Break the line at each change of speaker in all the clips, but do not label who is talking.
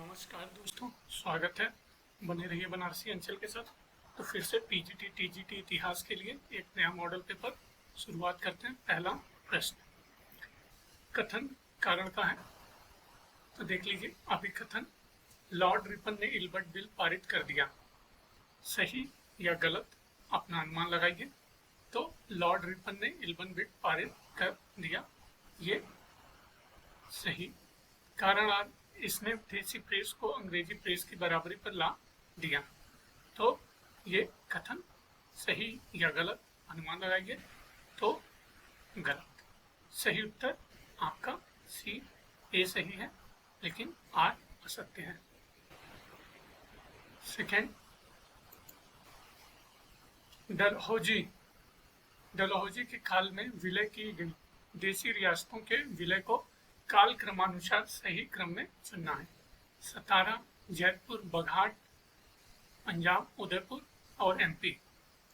नमस्कार दोस्तों, स्वागत है। बने रहिए बनारसी अंचल के साथ। तो फिर से पीजीटी टीजीटी इतिहास के लिए एक नया मॉडल पेपर शुरुआत करते हैं। पहला प्रश्न, कथन कारण का है। तो देख लीजिए अभिकथन, लॉर्ड रिपन ने इल्बर्ट बिल पारित कर दिया। सही या गलत अपना अनुमान लगाइए। तो लॉर्ड रिपन ने इल्बर्ट बिल पारित कर दिया, ये सही। कारण आज इसने देसी प्रेस को अंग्रेजी प्रेस की बराबरी पर ला दिया। तो ये कथन सही या गलत अनुमान लगाइए। तो गलत। सही उत्तर आपका सी, ए सही है, लेकिन आर असत्य है। सेकेंड, डलहौजी के काल में विलय की गई देसी रियासतों के विलय को काल क्रमानुसार सही क्रम में चुनना है। सतारा, जयपुर, बघाट, पंजाब, उदयपुर और एमपी।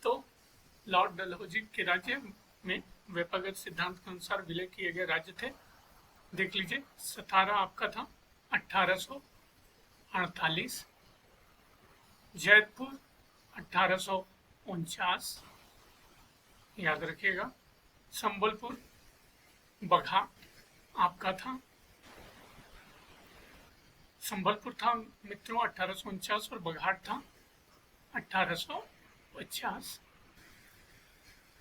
तो लॉर्ड डलहौजी के राज्य में वेपागत सिद्धांत के अनुसार विलय किए गए राज्य थे। देख लीजिए, सतारा आपका था 1848, जयपुर 1849, याद रखिएगा। संबलपुर, बघाट आपका था, संबलपुर था मित्रों 1849 और बघाट था 1850।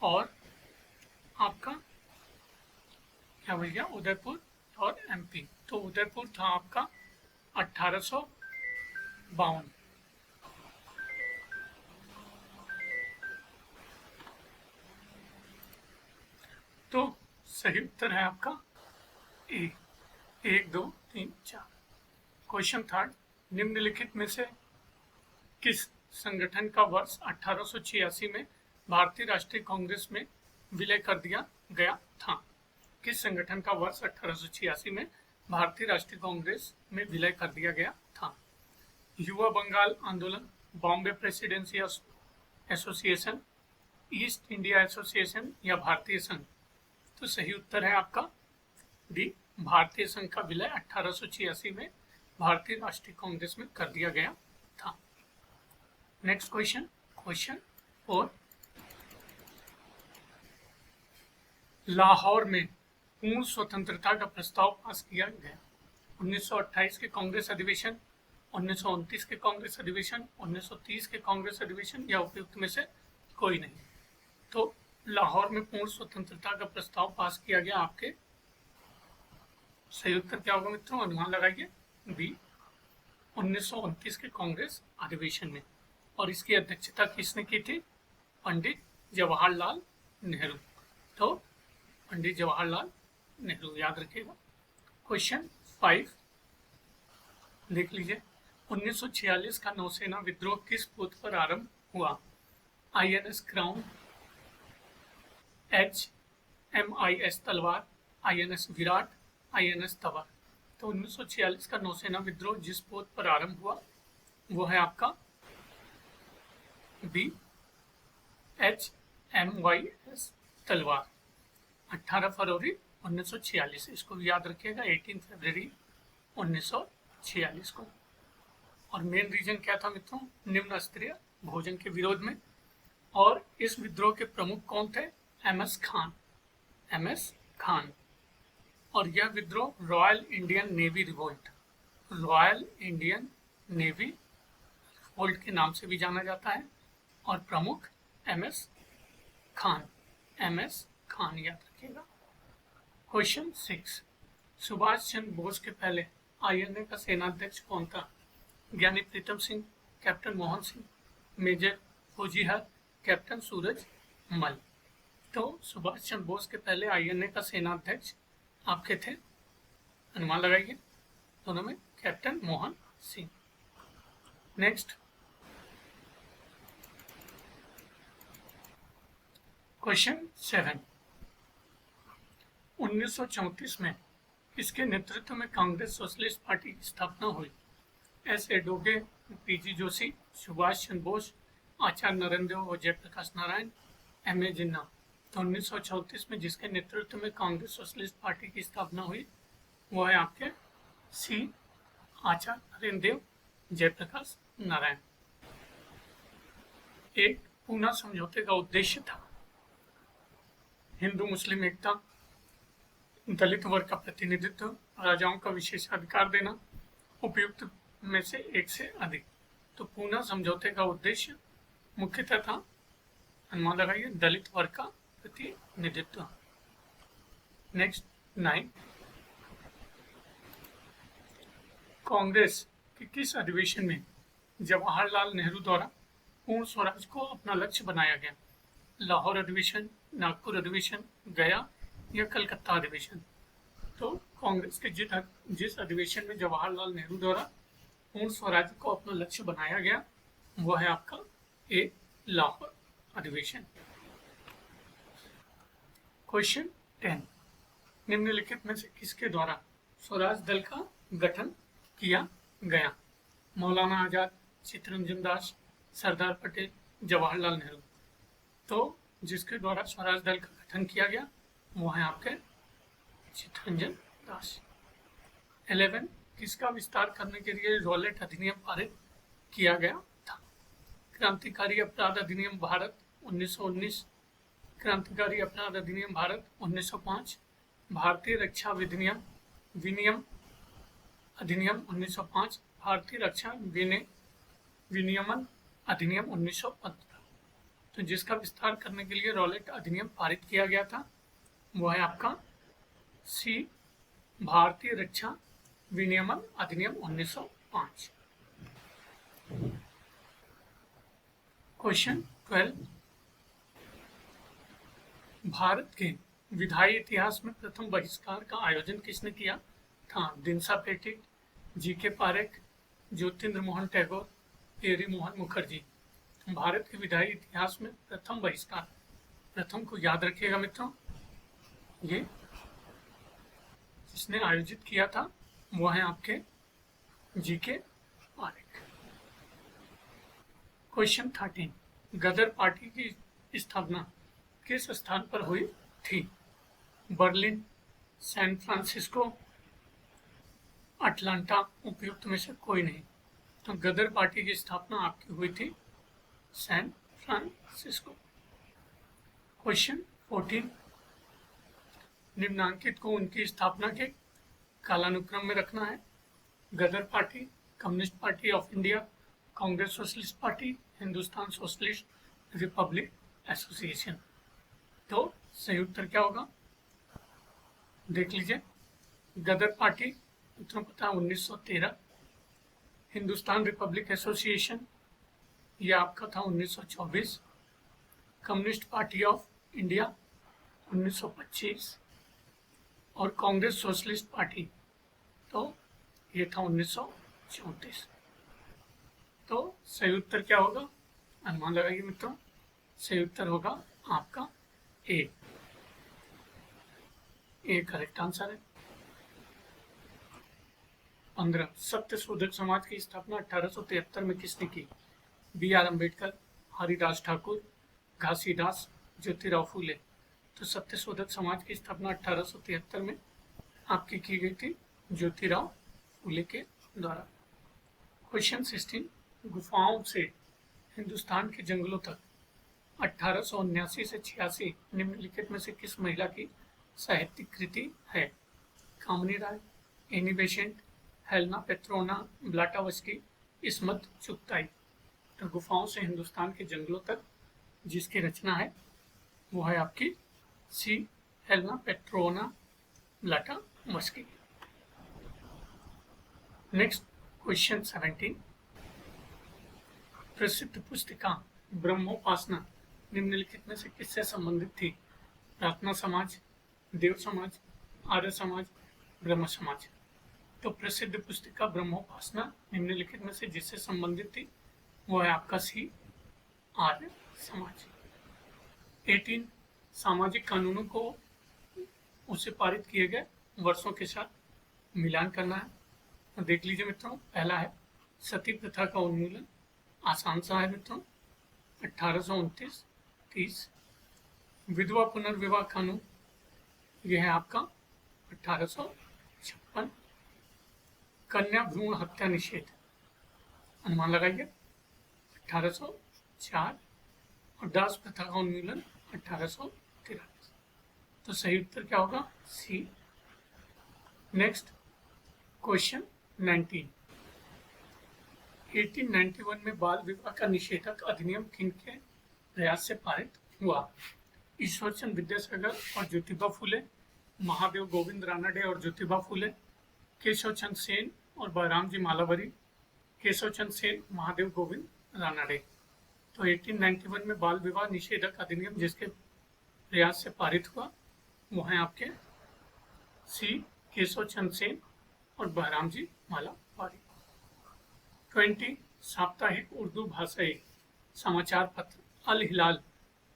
और आपका क्या भैया उदयपुर और एमपी। तो उदयपुर था आपका 1852। तो सही उत्तर है आपका ए। 1, 2, 3, 4। क्वेश्चन थर्ड, निम्नलिखित में से किस संगठन का वर्ष 1886 में भारतीय राष्ट्रीय कांग्रेस में विलय कर दिया गया था। किस संगठन का वर्ष 1886 में भारतीय राष्ट्रीय कांग्रेस में विलय कर दिया गया था। युवा बंगाल आंदोलन, Bombay presidency association, east India association या भारतीय संघ। तो सही उत्तर है आपका डी, भारतीय संघ का विलय 1886 में भारतीय राष्ट्रीय कांग्रेस में कर दिया गया था। नेक्स्ट क्वेश्चन, क्वेश्चन 4, लाहौर में पूर्ण स्वतंत्रता का प्रस्ताव पास किया गया। 1928 के कांग्रेस अधिवेशन, 1929 के कांग्रेस अधिवेशन, 1930 के कांग्रेस अधिवेशन या उपयुक्त में से कोई नहीं। तो लाहौर में पूर्ण स्वतंत्रता का प्रस्ताव पास किया गया आपके। सही उत्तर क्या होगा मित्रों, अनुमान लगाइए। बी, 1929 के कांग्रेस अधिवेशन में। और इसकी अध्यक्षता किसने की थी? पंडित जवाहरलाल नेहरू। तो पंडित जवाहरलाल नेहरू, याद रखिएगा। क्वेश्चन 5 देख लीजिए, 1946 का नौसेना विद्रोह किस पोत पर आरंभ हुआ? INS क्राउन, HMIS तलवार, INS विराट, INS तवर। तो 1946 का नौसेना विद्रोह जिस पोत पर आरंभ हुआ वो है आपका बी, HMYS तलवार, 18 फरवरी 1946। इसको भी याद रखिएगा, 18 फरवरी 1946 को। और मेन रीजन क्या था मित्रों? निम्न स्तरीय भोजन के विरोध में। और इस विद्रोह के प्रमुख कौन थे? MS Khan, MS Khan. और यह विद्रोह royal Indian navy revolt, royal Indian navy revolt के नाम से भी जाना जाता है। और प्रमुख MS खान, MS खान, याद रखिएगा। क्वेश्चन 6, सुभाष चंद्र बोस के पहले INA का सेनाध्यक्ष कौन था? ज्ञानी प्रीतम सिंह, कैप्टन मोहन सिंह, मेजर फौजीहर, कैप्टन सूरज मल। तो सुभाष चंद्र बोस के पहले INA का सेनाध्यक्ष आपके थे, अनुमान लगाइए, दोनों में captain Mohan Singh. Next, question 7, 1934 में किसके नेतृत्व में कांग्रेस सोशलिस्ट पार्टी की स्थापना हुई? S.A. डोगे, PG जोशी, सुभाष चंद्र बोस, आचार्य नरेंद्र देव और जयप्रकाश नारायण, M.A. जिन्ना। तो 1934 में जिसके नेतृत्व में कांग्रेस सोशलिस्ट पार्टी की स्थापना हुई वो है आपके सी, आचार्य नरेंद्र देव, जयप्रकाश नारायण। एक पूना समझौते का उद्देश्य था हिंदू मुस्लिम एकता, दलित वर्ग का प्रतिनिधित्व, राजाओं का विशेषाधिकार देना, उपयुक्त में से एक से अधिक। तो पूना समझौते का उद्देश्य मुख्यतः था, अनुमान लगाइए, दलित वर्ग का प्रतिनिधित्व। नेक्स्ट 9, कांग्रेस के किस अधिवेशन में जवाहरलाल नेहरू द्वारा पूर्ण स्वराज को अपना लक्ष्य बनाया गया? लाहौर अधिवेशन, नागपुर अधिवेशन, गया या कलकत्ता अधिवेशन? तो कांग्रेस के जिस अधिवेशन में जवाहरलाल नेहरू द्वारा पूर्ण स्वराज को अपना लक्ष्य बनाया गया वो है आपका ए, लाहौर अधिवेशन। क्वेश्चन 10, निम्नलिखित में से किसके द्वारा स्वराज दल का गठन किया गया? मौलाना आजाद, चित्तरंजन दास, सरदार पटेल, जवाहरलाल नेहरू? तो जिसके द्वारा स्वराज दल का गठन किया गया वो है आपके चित्तरंजन दास। 11, किसका विस्तार करने के लिए रॉलेट अधिनियम पारित किया गया था? क्रांतिकारी अपराध अधिनियम भारत 1919, क्रांतिकारी अपराध अधिनियम भारत 1905, भारतीय रक्षा विनियम अधिनियम 1905, भारतीय रक्षा विनियमन अधिनियम 1915। तो जिसका विस्तार करने के लिए रॉलेट अधिनियम पारित किया गया था वो है आपका सी, भारतीय रक्षा विनियमन अधिनियम 1905। क्वेश्चन 12, भारत के विधायी इतिहास में प्रथम बहिष्कार का आयोजन किसने किया था? दिनसा पेटिट, जी.के. पारेख, ज्योतिन्द्र मोहन टैगोर, पेरी मोहन मुखर्जी? भारत के विधायी इतिहास में प्रथम बहिष्कार, प्रथम को याद रखिएगा मित्रों, ये जिसने आयोजित किया था वो है आपके जी.के. पारेख। क्वेश्चन 13, गदर पार्टी की स्थापना किस स्थान पर हुई थी? Berlin, San Francisco, Atlanta? उपयुक्त में से कोई नहीं। तो गदर पार्टी की स्थापना आपकी हुई थी सैन फ्रांसिस्को। क्वेश्चन 14, निम्नांकित को उनकी स्थापना के कालानुक्रम में रखना है। Ghadar party, communist party of India, Congress socialist party, Hindustan socialist republic association? तो सही उत्तर क्या होगा देख लीजिए। गदर पार्टी उत्तर पता 1913, हिंदुस्तान रिपब्लिक एसोसिएशन ये आपका था 1924, कम्युनिस्ट पार्टी ऑफ इंडिया 1925 और कांग्रेस सोशलिस्ट पार्टी तो ये था 1934। तो सही उत्तर क्या होगा अनुमान लगाइए मित्रों। सही उत्तर होगा आपका ए करेक्ट आंसर है। 15, सत्य शोधक समाज की स्थापना 1873 में किसने की? बी.आर. अम्बेडकर, हरिदास ठाकुर, घासीदास, ज्योतिराव फूले? तो सत्य शोधक समाज की स्थापना 1873 में आपकी की गई थी ज्योतिराव फूले के द्वारा। क्वेश्चन 16, गुफाओं से हिंदुस्तान के जंगलों तक 1879 से 86 निम्नलिखित में से किस महिला की साहित्यिक कृति है? कामिनी राय, Annie Besant, Helena Petronas ब्लाटावस्की, Ismat Chughtai? तो गुफाओं से हिंदुस्तान के जंगलों तक जिसकी रचना है वो है आपकी सी, हेलेना पेट्रोना ब्लाटावस्की। नेक्स्ट क्वेश्चन 17, प्रसिद्ध पुस्तिका ब्रह्मोपासना निम्नलिखित में से किससे संबंधित थी? प्रार्थना समाज, देव समाज, आर्य समाज, ब्रह्म समाज? तो प्रसिद्ध पुस्तिका ब्रह्मोपासना निम्नलिखित में से जिससे संबंधित थी वो है आपका सी, आर्य समाज। 18, सामाजिक कानूनों को उसे पारित किए गए वर्षों के साथ मिलान करना है। तो देख लीजिए मित्रों, पहला है सती प्रथा का उन्मूलन, आसान सा है मित्रों, 1829-30। विधवा पुनर्विवाह कानून यह है आपका 1856। कन्या भ्रूण हत्या निषेध, अनुमान लगाइए 1804, और दास प्रथा का उन्मूलन 1843। तो सही उत्तर क्या होगा? सी। Next question 19। 1891 में बाल विवाह का निषेधक अधिनियम किन के प्रयास से पारित हुआ? ईश्वरचंद विद्यासागर और ज्योतिबा फूले, महादेव गोविंद रानडे और ज्योतिबा फूले, केशव चंद्र सेन और बलराम जी मालावरी, केशव चंद्र सेन, महादेव गोविंद रानडे। तो 1891 में बाल विवाह निषेधक अधिनियम जिसके प्रयास से पारित हुआ वो है आपके सी, केशव चंद्र सेन और बलराम जी मालावरी। 20 साप्ताहिक उर्दू भाषाई समाचार पत्र अल हिलाल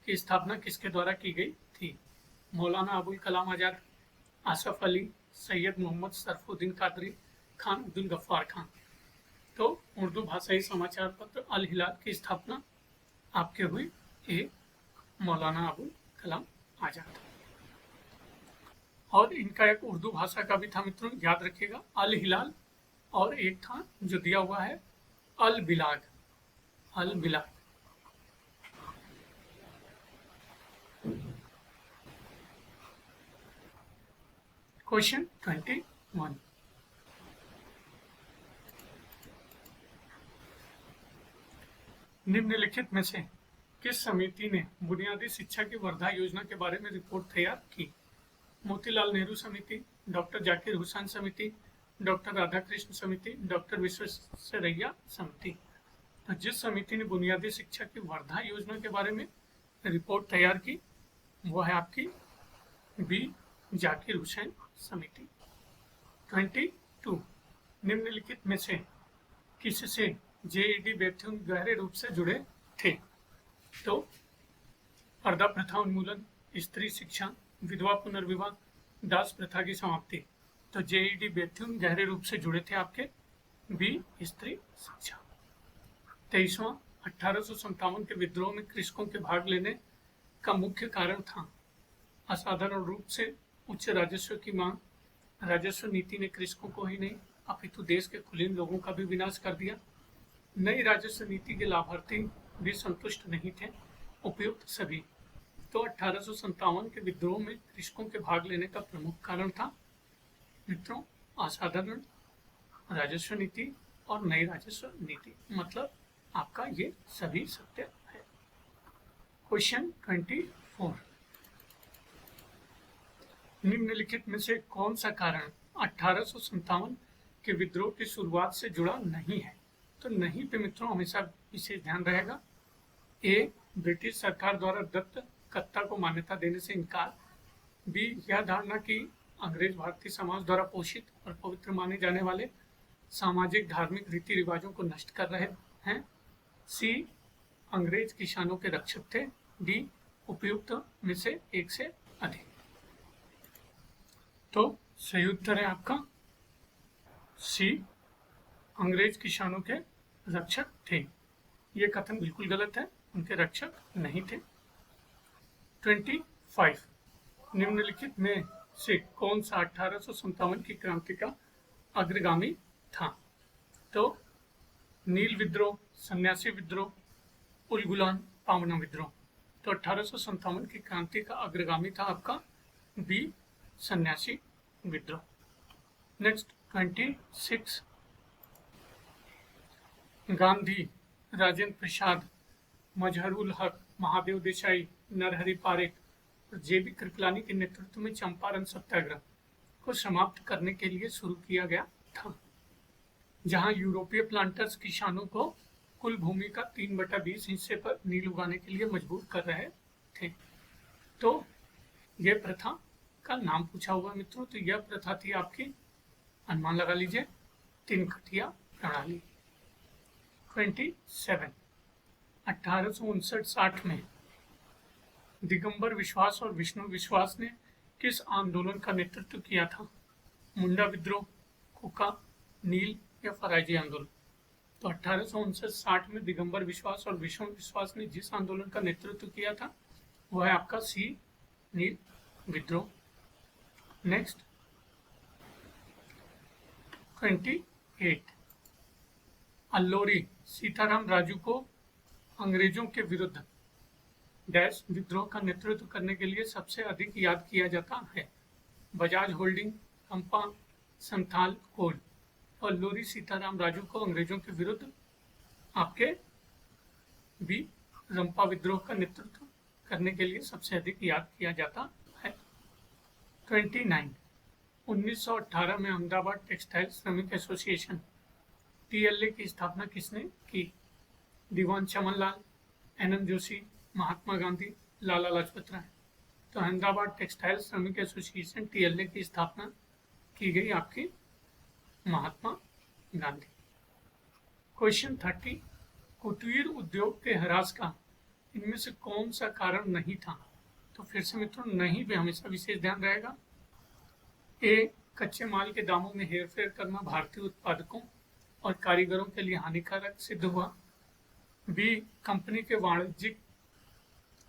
की स्थापना किसके द्वारा की गई थी? मौलाना अबुल कलाम आजाद, आसफ अली, सैयद मोहम्मद सरफुद्दीन कादरी, खान अब्दुल गफ्फार खान। तो उर्दू भाषाई समाचार पत्र अल हिलाल की स्थापना आपके हुई ए मौलाना अबुल कलाम आजाद। और इनका एक उर्दू भाषा का भी था मित्रों, याद रखिएगा, अल हिलाल, और एक था जो दिया हुआ है अल बिलाग, अल बिलाग। क्वेश्चन 21। निम्नलिखित में से किस समिति ने बुनियादी शिक्षा की वर्धा योजना के बारे में रिपोर्ट तैयार की? मोतीलाल नेहरू समिति, डॉक्टर जाकिर हुसैन समिति, डॉक्टर राधाकृष्ण समिति, डॉक्टर विश्वेश्वरैया समिति। तो जिस समिति ने बुनियादी शिक्षा की वर्धा योजना के बारे में रिपोर्ट तैयार की वो है आपकी बी, जाकिर हुसैन समिति। 22 निम्नलिखित में से किससे जेईडी बेथुन गहरे रूप से जुड़े थे? तो पर्दा प्रथा उन्मूलन, स्त्री शिक्षा, विधवा पुनर्विवाह, दास प्रथा की समाप्ति। तो जेईडी बेथुन गहरे रूप से जुड़े थे आपके बी, स्त्री शिक्षा। 23वां 1857 के विद्रोह में कृषकों के भाग लेने का मुख्य कारण था असाधारण रूप से उच्च राजस्व की मांग। राजस्व नीति ने कृषकों को ही नहीं अपितु देश के कुलीन लोगों का भी विनाश कर दिया। नई राजस्व नीति के लाभार्थी भी संतुष्ट नहीं थे, उपयुक्त सभी। तो 1857 के विद्रोह में कृषकों के भाग लेने का प्रमुख कारण था मित्रों असाधारण राजस्व नीति और नई राजस्व नीति, मतलब आपका ये सभी सत्य है। क्वेश्चन 24। निम्नलिखित में से कौन सा कारण 1857 के विद्रोह की शुरुआत से जुड़ा नहीं है? तो नहीं पे मित्रों हमेशा विशेष ध्यान रहेगा। ए, ब्रिटिश सरकार द्वारा दत्त कत्ता को मान्यता देने से इनकार। बी, यह धारणा कि अंग्रेज भारतीय समाज द्वारा पोषित और पवित्र माने जाने वाले सामाजिक धार्मिक रीति रिवाजों को नष्ट कर रहे हैं। सी, अंग्रेज किसानों के रक्षक थे। डी, उपयुक्त में से एक से अधिक। तो सही उत्तर है आपका सी, अंग्रेज किसानों के रक्षक थे। ये कथन बिल्कुल गलत है, उनके रक्षक नहीं थे। 25 निम्नलिखित में से कौन सा 1857 की क्रांति का अग्रगामी था? तो नील विद्रोह, सन्यासी विद्रोह, उलगुलान, पावना विद्रोह। तो 1857 की क्रांति का अग्रगामी था आपका बी, सन्यासी विद्रोह। नेक्स्ट 26 गांधी, राजेंद्र प्रसाद, मजहरुल हक, महादेव देसाई, नरहरि पारेख और जेबी कृपलानी के नेतृत्व में चंपारण सत्याग्रह को समाप्त करने के लिए शुरू किया गया था, जहां यूरोपीय प्लांटर्स किसानों को कुल भूमि का 3/20 हिस्से पर नील उगाने के लिए मजबूर कर रहे थे। तो यह प्रथा का नाम पूछा हुआ मित्रों, तो यह प्रथा थी आपकी, अनुमान लगा लीजिए, 3 कठिया प्रणाली। 27 1859-60 में दिगंबर विश्वास और विष्णु विश्वास ने किस आंदोलन का नेतृत्व किया था? मुंडा विद्रोह, कुका, नील या फराइजी आंदोलन। तो 1859-60 में दिगंबर विश्वास और विष्णु विश्वास ने जिस आंदोलन का नेतृत्व किया था वह है आपका सी, नील विद्रोह। नेक्स्ट 28 8 अल्लोरी सीताराम राजू को अंग्रेजों के विरुद्ध डैश विद्रोह का नेतृत्व करने के लिए सबसे अधिक याद किया जाता है। बजाज होल्डिंग, कंपा, संथाल, कोल। तो अल्लोरी सीताराम राजू को अंग्रेजों के विरुद्ध आपके भी रंपा विद्रोह का नेतृत्व करने के लिए सबसे अधिक याद किया जाता है। 29 1918 में अहमदाबाद टेक्सटाइल श्रमिक एसोसिएशन TLA की स्थापना किसने की? दीवान चमनलाल, NM जोशी, महात्मा गांधी, लाला लाजपत राय। तो अहमदाबाद टेक्सटाइल श्रमिक एसोसिएशन TLA की स्थापना की गई आपकी महात्मा गांधी। क्वेश्चन 30 कुटीर उद्योग के ह्रास का इनमें से कौन सा कारण नहीं था? तो फिर से मित्रों नहीं भी हमेशा विशेष ध्यान रहेगा। ए कच्चे माल के दामों में हेरफेर करना भारतीय उत्पादकों और कारीगरों के लिए हानिकारक सिद्ध हुआ। बी कंपनी के वाणिज्यिक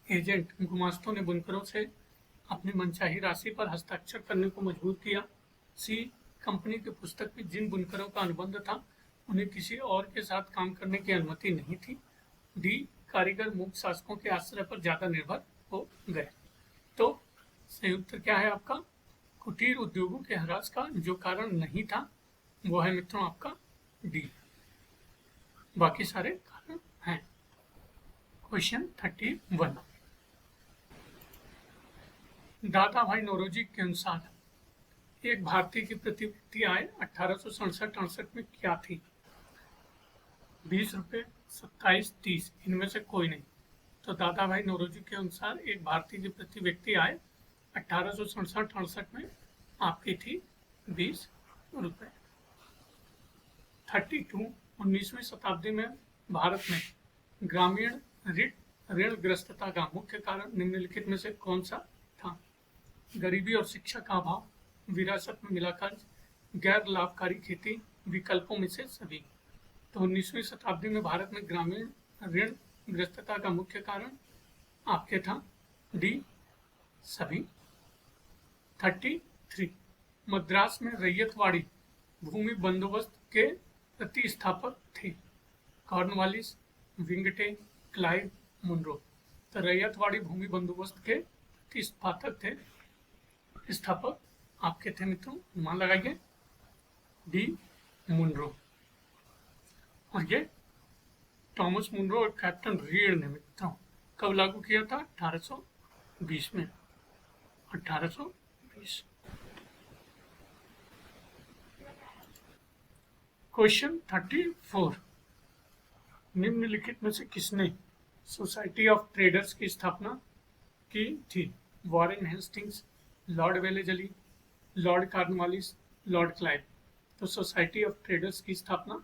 एजेंट गुमास्तों ने बुनकरों से अपनी मनचाही राशि पर हस्ताक्षर करने को मजबूर किया। सी कंपनी की पुस्तक में जिन बुनकरों का अनुबंध था उन्हें किसी और के साथ काम करने की अनुमति नहीं थी। डी कारीगर मुख्य शासकों के आश्रय पर ज्यादा निर्भर हो गए। तो सही उत्तर क्या है आपका? कुटीर उद्योगों के ह्रास का जो कारण नहीं था वो है मित्रों आपका डी, बाकी सारे कारण हैं। क्वेश्चन 31 दादा भाई नौरोजी के अनुसार एक भारतीय की प्रति व्यक्ति आय 1867-68 में क्या थी? 20 रुपये, 27, 30 इनमें से कोई नहीं। तो दादा भाई नौरोजी के अनुसार एक भारतीय की प्रति व्यक्ति आय 1867-68 में आपकी थी 20 रुपये। 32 19वीं शताब्दी में भारत में ग्रामीण ऋणग्रस्तता का मुख्य कारण निम्नलिखित में से कौन सा था? गरीबी और शिक्षा का अभाव, विरासत में मिला कर्ज, गैर लाभकारी खेती, विकल्पों में से सभी। तो 19वीं शताब्दी में भारत में ग्रामीण ऋणग्रस्तता का मुख्य कारण आपके था डी सभी। 33 मद्रास में रैयतवाड़ी भूमि बंदोबस्त के प्रतिस्थापक थे। Cornwallis, Wingate, Clive, Munro. तो रैयतवाड़ी भूमि बंदोबस्त के स्थापक आपके थे मित्रों, मान लगाइए डी मुनरो। और ये थॉमस मुनरो और कैप्टन रीड ने मित्रों कब लागू किया था? 1820 में। 1820। क्वेश्चन 34 निम्नलिखित में से किसने सोसाइटी ऑफ ट्रेडर्स की स्थापना की थी? Warren Hastings, Lord Wellesley, Lord Cornwallis, Lord Clive. तो सोसाइटी ऑफ ट्रेडर्स की स्थापना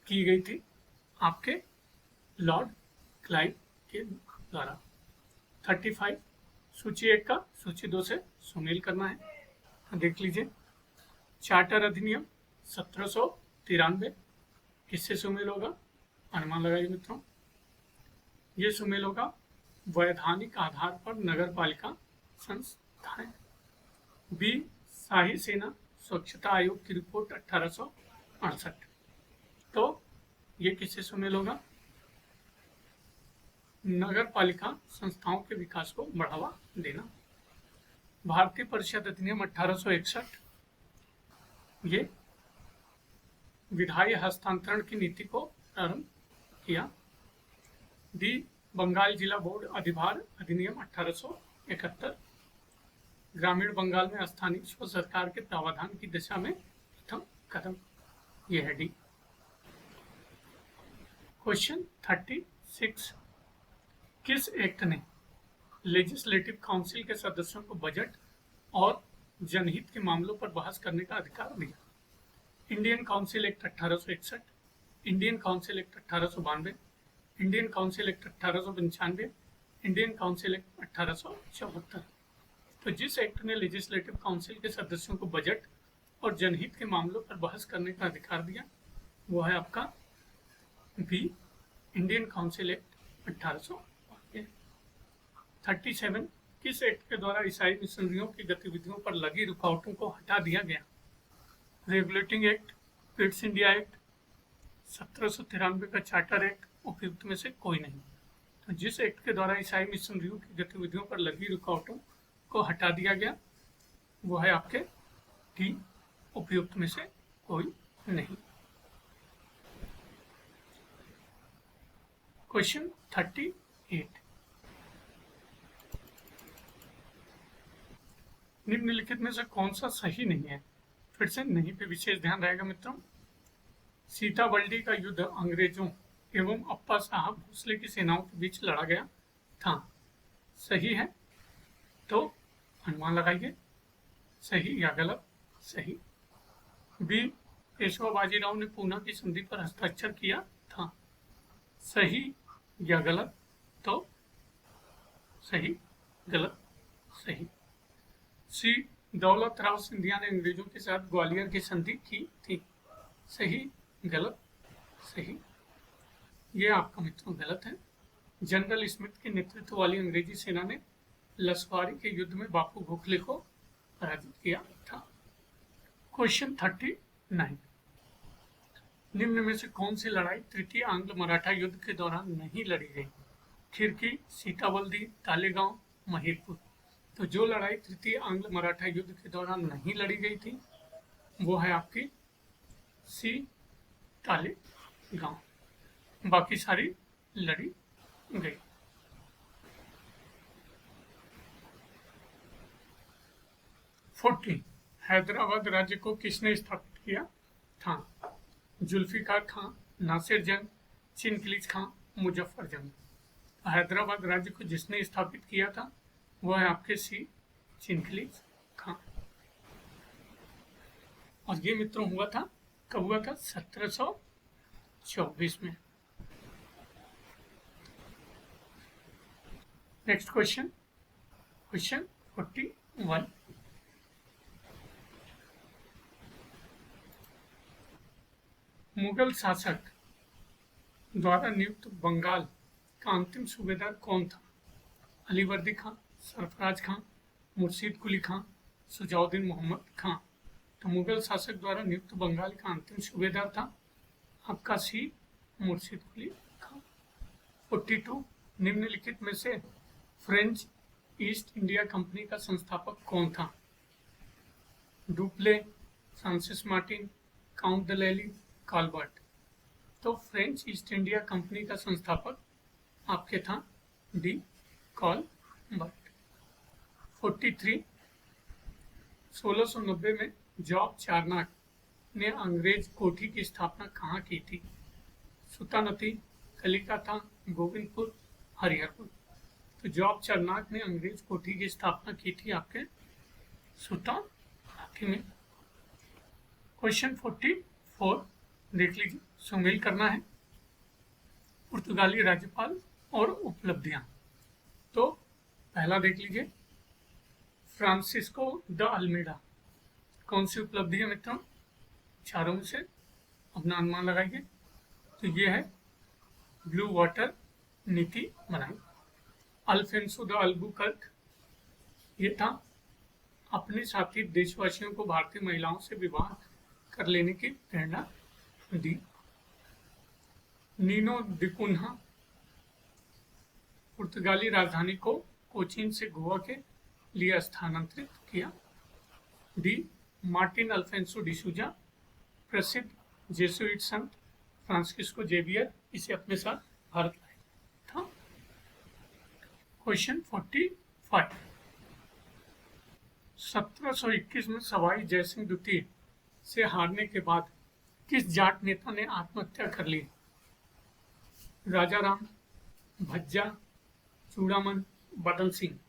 की गई थी आपके लॉर्ड क्लाइव के द्वारा। 35 सूची 1 का सूची 2 से सुमेल करना है। देख लीजिए चार्टर अधिनियम 1793 किससे सुमेल होगा? अनुमान लगाइए मित्रों। ये सुमेल होगा वैधानिक आधार पर नगर पालिका संस्थाएं। बी शाही सेना स्वच्छता आयोग की रिपोर्ट 1868। तो ये किससे सुमेल होगा? नगर पालिका संस्थाओं के विकास को बढ़ावा देना। भारतीय परिषद अधिनियम 1861 ये विधायी हस्तांतरण की नीति को प्रारंभ किया। डी बंगाल जिला बोर्ड अधिभार अधिनियम 1871 ग्रामीण बंगाल में स्थानीय स्व सरकार के प्रावधान की दिशा में प्रथम कदम। यह है डी। क्वेश्चन 36 किस एक्ट ने लेजिस्लेटिव काउंसिल के सदस्यों को बजट और जनहित के मामलों पर बहस करने का अधिकार दिया? Indian council act 1861, Indian council act 1892, Indian council act 1895, Indian council act 1874। तो जिस एक्ट ने लेजिस्लेटिव काउंसिल के सदस्यों को बजट और जनहित के मामलों पर बहस करने का अधिकार दिया वो है आपका बी इंडियन काउंसिल एक्ट 1892। 37 किस एक्ट के द्वारा ईसाई मिशनरियों की गतिविधियों पर लगी रुकावटों को हटा दिया गया? Regulating act, east India act, 1793 का चार्टर एक्ट, उपयुक्त में से कोई नहीं। तो जिस एक्ट के द्वारा ईसाई मिशनरियों की गतिविधियों पर लगी रुकावटों को हटा दिया गया वो है आपके डी, उपयुक्त में से कोई नहीं। क्वेश्चन 38, निम्नलिखित में से कौन सा सही नहीं है? फिर से नहीं पे विशेष ध्यान रहेगा मित्रों। सीताबल्दी का युद्ध अंग्रेजों एवं अप्पा साहब भोसले की सेनाओं के बीच लड़ा गया था, सही है? तो अनुमान लगाइए, सही या गलत? सही। बी, पेशवा बाजीराव ने पूना की संधि पर हस्ताक्षर किया था, सही या गलत? तो सही, गलत, सही। सी, दौलत राव सिंधिया ने अंग्रेजों के साथ ग्वालियर की संधि की थी, सही, गलत, सही। ये आपका मित्रों गलत है। जनरल स्मिथ के नेतृत्व वाली अंग्रेजी सेना ने लसवारी के युद्ध में बापू गोखले को पराजित किया था। क्वेश्चन 39, निम्न में से कौन सी लड़ाई तृतीय आंग्ल मराठा युद्ध के दौरान नहीं लड़ी गई? खिरकी, सीताबल्दी, तालेगांव, महिरपुर। तो जो लड़ाई तृतीय आंग्ल मराठा युद्ध के दौरान नहीं लड़ी गई थी वो है आपकी सी, तालेगांव। बाकी सारी लड़ी गई। हैदराबाद राज्य को किसने स्थापित किया था? जुल्फिकार खां, नासिर जंग, चिनकिलीज खां, मुजफ्फर जंग। हैदराबाद राज्य को जिसने स्थापित किया था वो है आपके सी, चिनकिलीज खां। और ये मित्रों हुआ था, कब हुआ था? 1724 में। नेक्स्ट क्वेश्चन, क्वेश्चन 41, मुगल शासक द्वारा नियुक्त बंगाल का अंतिम सूबेदार कौन था? अलीवर्दी खां, सरफराज खां, मुर्शीद कुली खां, सुजाउद्दीन मोहम्मद खां। तो मुगल शासक द्वारा नियुक्त बंगाल का अंतिम सूबेदार था आपका सी, मुर्शीद कुली खां। 42, निम्नलिखित में से फ्रेंच ईस्ट इंडिया कंपनी का संस्थापक कौन था? Dupleix, Francois Martin, Count de Lally, Colbert. तो फ्रेंच ईस्ट इंडिया कंपनी का संस्थापक आपके था डी, कॉलबर्ट। 43, 1690 में जॉब चारनाक ने अंग्रेज कोठी की स्थापना कहाँ की थी? सुतानती, कलिकाता, गोविंदपुर, हरिहरपुर। तो जॉब चारनाक ने अंग्रेज कोठी की स्थापना की थी आपके सुतानती में। क्वेश्चन 44 देख लीजिए, सुमेल करना है। पुर्तगाली राज्यपाल और उपलब्धियां। तो पहला देख लीजिए, फ्रांसिस्को द अल्मेडा। कौन सी उपलब्धि है मित्रों? चारों में से अपना अनुमान लगाइए। तो ये है ब्लू वाटर नीति बनाई। अल्फेंसो द अल्बुकर्क, ये था अपने साथी देशवासियों को भारतीय महिलाओं से विवाह कर लेने की प्रेरणा दी। नीनो डिकुन्हा, पुर्तगाली राजधानी को कोचीन से गोवा के लिए स्थानांतरित किया। डी, मार्टिन अल्फेंसो डिसूजा, प्रसिद्ध जेसुइट संत फ्रांसिस्को जेवियर, इसे अपने साथ भारत लाए था। क्वेश्चन 45, 1721 में सवाई जयसिंह द्वितीय से हारने के बाद किस जाट नेता ने आत्महत्या कर ली? राजा राम, भज्जा, चूड़ामन, बदन सिंह।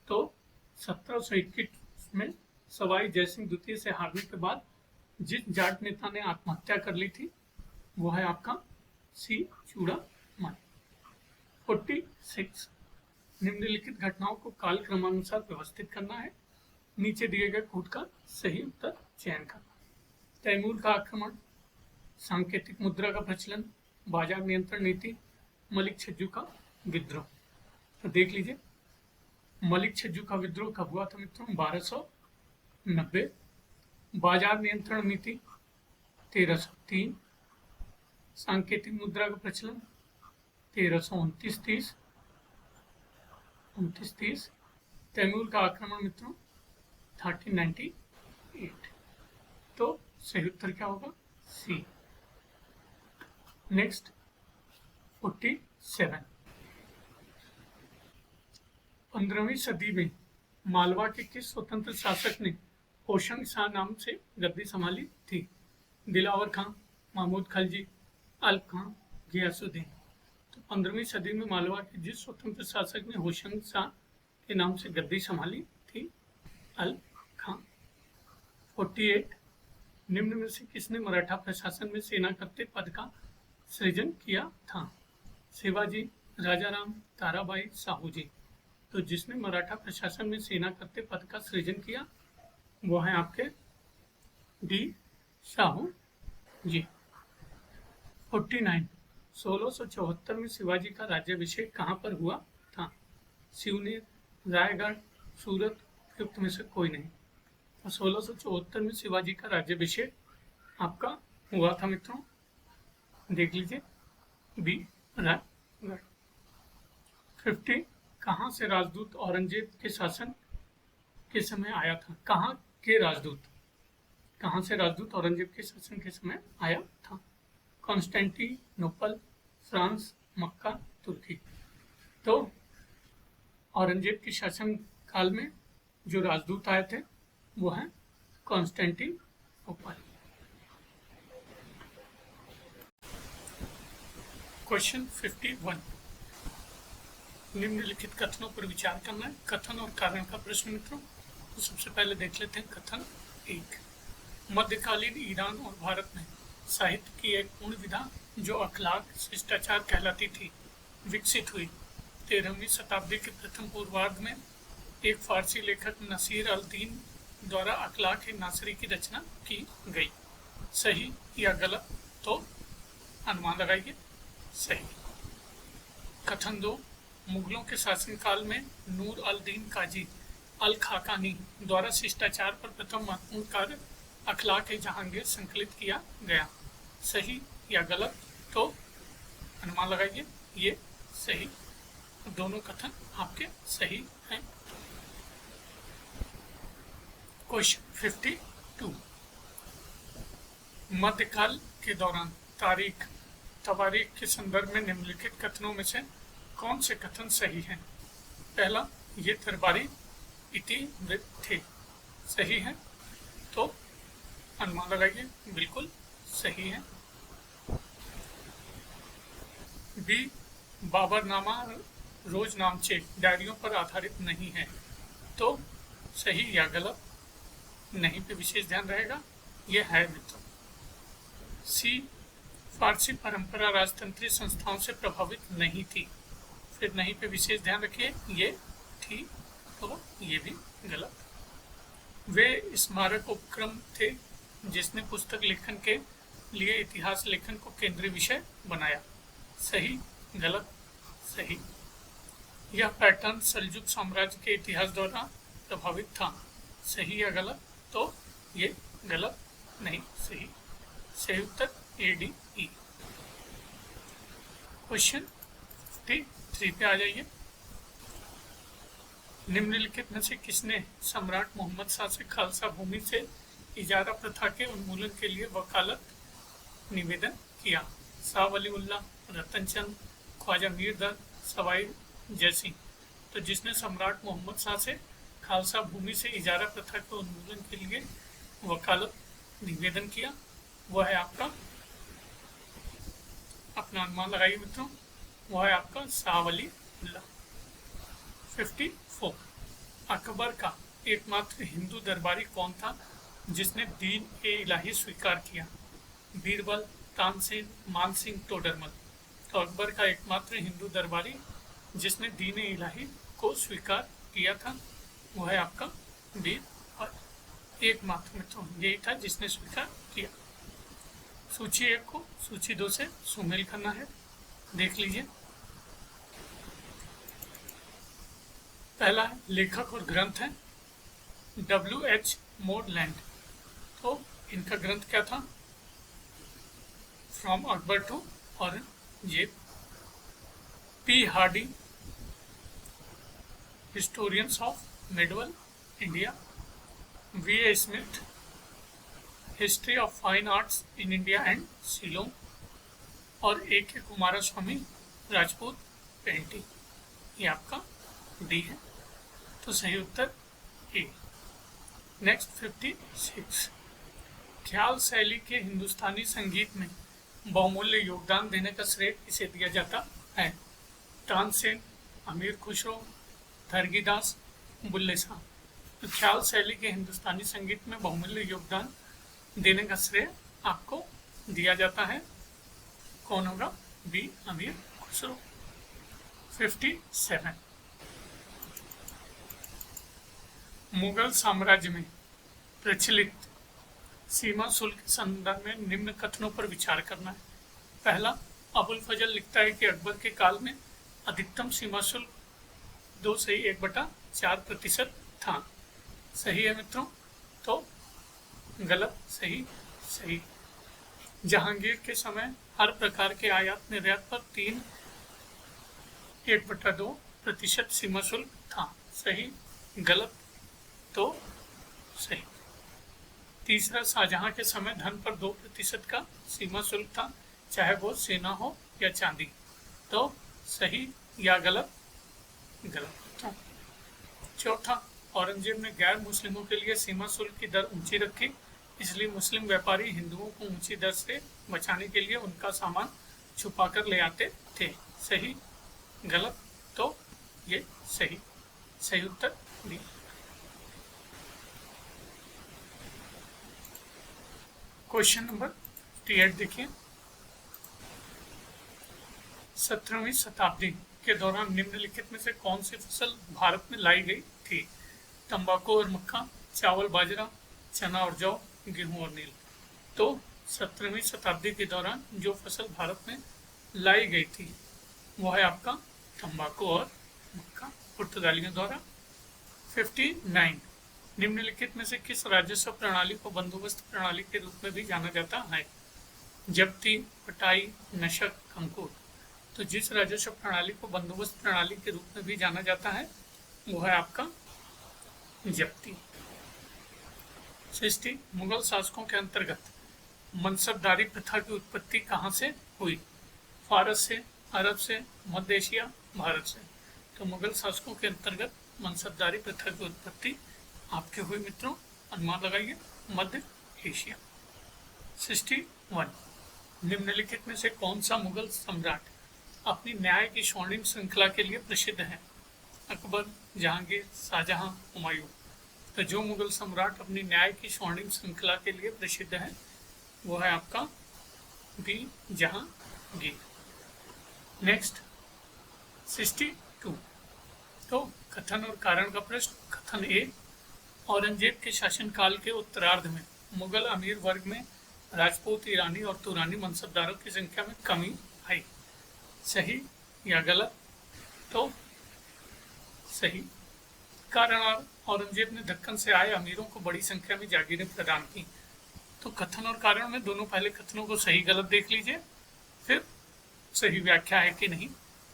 तो 1721 में सवाई जयसिंह द्वितीय से हारने के बाद जिस जाट नेता ने आत्महत्या कर ली थी वो है आपका सी, चूड़ामन। 46, निम्नलिखित घटनाओं को काल क्रमानुसार व्यवस्थित करना है, नीचे दिए गए कूट का सही उत्तर चयन करना। तैमूर का आक्रमण, सांकेतिक मुद्रा का प्रचलन, बाजार नियंत्रण नीति, मलिक छज्जू का विद्रोह। तो देख लीजिए, मलिक छज्जू का विद्रोह कब हुआ था मित्रों? 1290। बाजार नियंत्रण नीति 1303। सांकेतिक मुद्रा का प्रचलन 1329-30। तैमूर का आक्रमण मित्रों 1398। तो सही उत्तर क्या होगा? सी। नेक्स्ट 47। 15वीं सदी में मालवा के किस स्वतंत्र शासक ने होशंग शाह नाम से गद्दी संभाली थी? दिलावर खां, महमूद खलजी, अल्प खां, गियासुद्दीन। तो 15वीं सदी में मालवा के जिस स्वतंत्र शासक ने होशंग शाह के नाम से गद्दी संभाली थी? अल्प खां। 48। निम्न में से किसने मराठा प्रशासन में सेना करते पद का सृजन किया था? शिवाजी, राजाराम, ताराबाई, साहू जी। तो जिसने मराठा प्रशासन में सेना करते पद का सृजन किया वो है आपके डी साहू जी। 49। 1674 में शिवाजी का राज्याभिषेक कहाँ पर हुआ था? सिवनेर, रायगढ़, सूरत, उपयुक्त में से कोई नहीं। तो 1674 में शिवाजी का राज्याभिषेक आपका हुआ था मित्रों, देख लीजिए बी रायगढ़। 50। कहाँ से राजदूत औरंगजेब के शासन के समय आया था? कहाँ के राजदूत? कहाँ से राजदूत औरंगजेब के शासन के समय आया था? कॉन्स्टेंटिनोपल, फ्रांस, मक्का, तुर्की। तो औरंगजेब के शासन काल में जो राजदूत आए थे वो हैं कॉन्स्टेंटिनोपल। क्वेश्चन 51। निम्नलिखित कथनों पर विचार करना है। कथन और कारण का प्रश्न मित्रों। तो सबसे पहले देख लेते हैं कथन 1। मध्यकालीन ईरान और भारत में साहित्य की एक पूर्ण विधा जो अखलाक शिष्टाचार कहलाती थी विकसित हुई 13वीं शताब्दी के प्रथम पूर्वार्ध में। एक फारसी लेखक नसीर अल दीन द्वारा अखलाक नासरी की रचना की गई। सही या गलत? तो अनुमान लगाइए। सही। कथन 2। मुगलों के शासनकाल में नूर अल दीन काजी अल खाकानी द्वारा शिष्टाचार पर प्रथम महत्वपूर्ण कार्य अखलाक जहांगीर संकलित किया गया। सही या गलत? तो अनुमान लगाइए। ये सही। दोनों कथन आपके सही हैं। क्वेश्चन 52। मध्यकाल के दौरान तवारीख के संदर्भ में निम्नलिखित कथनों में से कौन से कथन सही हैं? पहला, ये दरबारी इतिवृत्त थे। सही है। तो अनुमान लगाइए। बिल्कुल सही है। बी, बाबरनामा रोजनामचे डायरियों पर आधारित नहीं है। तो सही या गलत? नहीं पे विशेष ध्यान रहेगा। यह है मित्रों। सी, फारसी परंपरा राजतंत्रीय संस्थाओं से प्रभावित नहीं थी। फिर नहीं पे विशेष ध्यान रखिए, ये थी। तो ये भी गलत। वे स्मारक उपक्रम थे जिसने पुस्तक लेखन के लिए इतिहास लेखन को केंद्रीय विषय बनाया। सही, गलत? सही। यह पैटर्न सल्जुक साम्राज्य के इतिहास द्वारा प्रभावित था। सही या गलत? तो ये गलत नहीं, सही। सही उत्तर ए डी ई। क्वेश्चन 53 पे आ जाइए। निम्नलिखित में से किसने सम्राट मोहम्मद शाह से खालसा भूमि से इजारा प्रथा के उन्मूलन के लिए वकालत निवेदन किया? शाह वलीउल्लाह, रतन चंद, ख्वाजा मीर दर, सवाई जयसिंह। तो जिसने सम्राट मोहम्मद शाह से खालसा भूमि से इजारा प्रथा के उन्मूलन के लिए वकालत निवेदन किया वह है आपका, अपना अनुमान लगाइए मित्रों, वह है आपका शाह वलीउल्लाह। 54। अकबर का एकमात्र हिंदू दरबारी कौन था जिसने दीन ए इलाही स्वीकार किया? बीरबल, तानसेन, मानसिंह, टोडरमल। तो अकबर का एकमात्र हिंदू दरबारी जिसने दीन ए इलाही को स्वीकार किया था वह है आपका बीरबल। एकमात्र मित्रों यही था जिसने स्वीकार किया। सूची 1 को सूची 2 से सुमेल करना है, देख लीजिए। पहला लेखक और ग्रंथ है W.H. मोरलैंड। तो इनका ग्रंथ क्या था? From Akbar to Aurangzeb, P Hardy, historians of medieval India, V A Smith, history of fine arts in India and Shillong, और ए के कुमारस्वामी, राजपूत पेंटिंग। ये आपका डी है। तो सही उत्तर ए। नेक्स्ट 56, ख्याल शैली के हिंदुस्तानी संगीत में बहुमूल्य योगदान देने का श्रेय किसे दिया जाता है? तानसेन, अमीर खुसरो, धरगीदास, बुल्ले शाह। तो ख्याल शैली के हिंदुस्तानी संगीत में बहुमूल्य योगदान देने का श्रेय आपको दिया जाता है, कौन होगा? बी, अमीर खुसरो। 57, मुगल साम्राज्य में प्रचलित सीमा शुल्क के संदर्भ में निम्न कथनों पर विचार करना है। पहला, अबुल फजल लिखता है कि अकबर के काल में अधिकतम सीमा शुल्क 2 से 1/4% था। सही है मित्रों? तो गलत, सही, सही। जहांगीर के समय हर प्रकार के आयात निर्यात पर 1/2% सीमा शुल्क था। सही, गलत, तो सही। तीसरा, शाहजहां के समय धन पर 2% का सीमा शुल्क था, चाहे वो सोना हो या चांदी। तो सही या गलत? गलत। तो चौथा, औरंगजेब ने गैर मुस्लिमों के लिए सीमा शुल्क की दर ऊंची रखी, इसलिए मुस्लिम व्यापारी हिंदुओं को ऊंची दर से बचाने के लिए उनका सामान छुपाकर ले आते थे। सही, गलत? तो ये सही। सही उत्तर डी। क्वेश्चन नंबर 58 देखिए। 17वीं शताब्दी के दौरान निम्नलिखित में से कौन सी फसल भारत में लाई गई थी? तंबाकू और मक्का, चावल बाजरा, चना और जौ, गेहूं और नील। तो 17वीं शताब्दी के दौरान जो फसल भारत में लाई गई थी वो है आपका तंबाकू और मक्का, पुर्तगालियों द्वारा। 59, निम्नलिखित में से किस राजस्व प्रणाली को बंदोबस्त प्रणाली के रूप में भी जाना जाता है? जब्ती, पटाई, नशक, कंकूट। तो जिस राजस्व प्रणाली को बंदोबस्त प्रणाली के रूप में भी जाना जाता है वो है आपका जब्ती। 60, मुगल शासकों के अंतर्गत मनसबदारी प्रथा की उत्पत्ति कहाँ से हुई? फारस से, अरब से, मध्य एशिया, भारत से। तो मुगल शासकों के अंतर्गत मनसबदारी प्रथा की उत्पत्ति आपके हुई मित्रों, अनुमान लगाइए, मध्य एशिया। 61, निम्नलिखित में से कौन सा मुगल सम्राट अपनी न्याय की स्वर्णिम श्रृंखला के लिए प्रसिद्ध है? अकबर, जहांगीर, शाहजहां, हुमायूं। तो जो मुगल सम्राट अपनी न्याय की स्वर्णिम श्रृंखला के लिए प्रसिद्ध है वो है आपका बी, जहांगीर। नेक्स्ट 62, तो कथन और कारण का प्रश्न। कथन ए, औरंगजेब के शासनकाल के उत्तरार्ध में मुगल अमीर वर्ग में राजपूत, ईरानी और तुरानी मनसबदारों की संख्या में कमी आई। सही या गलत? तो सही। कारण, औरंगजेब ने दक्कन से आए अमीरों को बड़ी संख्या में जागीरें प्रदान की। तो कथन और कारण में दोनों पहले कथनों को सही गलत देख लीजिए, फिर सही व्याख्या है कि नहीं।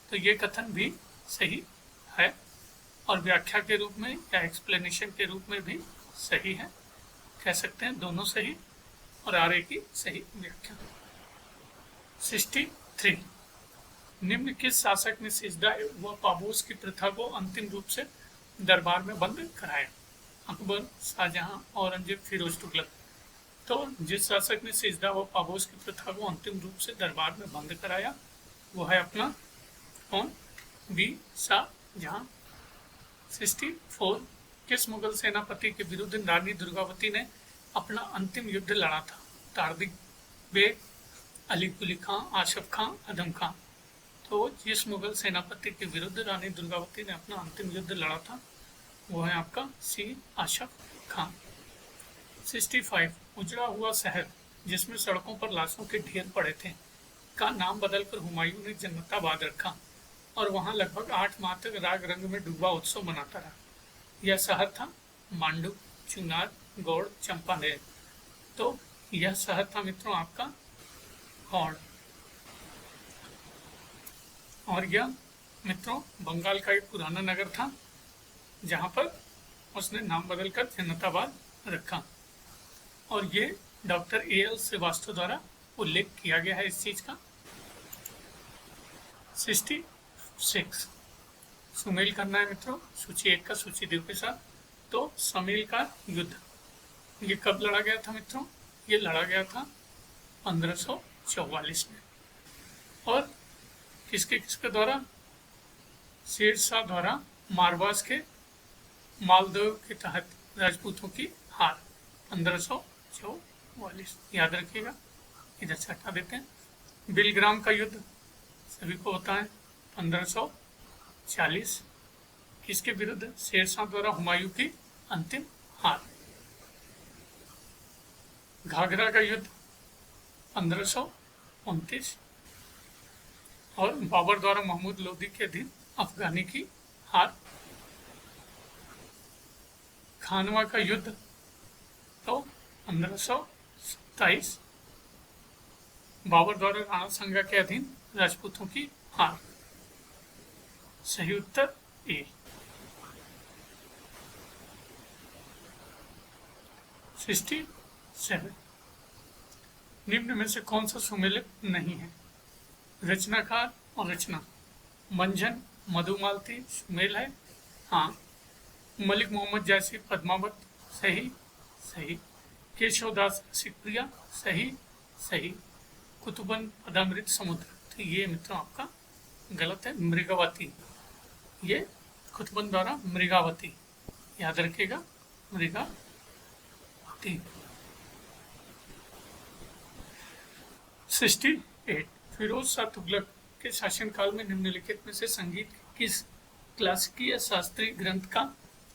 तो ये कथन भी सही है और व्याख्या के रूप में या एक्सप्लेनेशन के रूप में भी सही है, कह सकते हैं दोनों सही और आगे की सही व्याख्या। 63, निम्न किस शासक ने सिजदा व पाबोस की प्रथा को अंतिम रूप से दरबार में बंद कराया? अकबर, शाहजहां, औरंगजेब, फिरोज तुगलक। तो जिस शासक ने सिजदा व पाबोस की प्रथा को अंतिम रूप से दरबार में बंद कराया वो है अपना कौन? बी, शाहजहां। 64, किस मुगल सेनापति के विरुद्ध रानी दुर्गावती ने अपना अंतिम युद्ध लड़ा था? तारदिक बेग, अली कुली खां, आशफ खां, अदम खां। तो जिस मुगल सेनापति के विरुद्ध रानी दुर्गावती ने अपना अंतिम युद्ध लड़ा था वो है आपका सी, आशफ खां। 65, उजड़ा हुआ शहर जिसमें सड़कों पर लाशों के ढेर पड़े थे का नाम बदलकर हुमायूं ने जन्नताबाद रखा और वहां लगभग 8 माह तक राग रंग में डूबा उत्सव मनाता रहा। यह शहर था मांडू, चुनार, गौड़, चंपानेर। तो यह शहर था मित्रों आपका गॉड। और यह मित्रों बंगाल का एक पुराना नगर था जहाँ पर उसने नाम बदलकर जनताबाद रखा। और ये डॉक्टर A.L. श्रीवास्तव द्वारा उल्लेख किया गया है इस चीज का। 66 सुमेल करना है मित्रों सूची 1 का सूची 2 के साथ। तो समेल का युद्ध ये कब लड़ा गया था मित्रों? ये लड़ा गया था 1544 में। और किसके द्वारा? शेरशाह द्वारा मारवाड़ के मालदेव के तहत राजपूतों की हार 1544 याद रखिएगा। इधर से हटा देते हैं। बिलग्राम का युद्ध सभी को होता है 1540 किसके विरुद्ध? शेरशाह द्वारा हुमायूं की अंतिम हार। घाघरा का युद्ध 1529 और बाबर द्वारा महमूद लोदी के अधीन अफगानी की हार। खानवा का युद्ध तो 1527 बाबर द्वारा राणा संगा के अधीन राजपूतों की हार। सही उत्तर ए। 67 निम्न में से कौन सा सुमेलित नहीं है? रचनाकार और रचना। मंझन मधुमालती सुमेल है। हाँ। मलिक मोहम्मद जैसी पद्मावत सही सही। केशवदास रसिकप्रिया सही सही। कुतुबन पदामृत समुद्र तो ये मित्रों आपका गलत है। मृगावती ये कुतुबन द्वारा मृगावती याद रखिएगा मृगावती। 68 फिरोज शाह तुगलक के शासनकाल में निम्नलिखित में से संगीत किस क्लासिकीय शास्त्रीय ग्रंथ का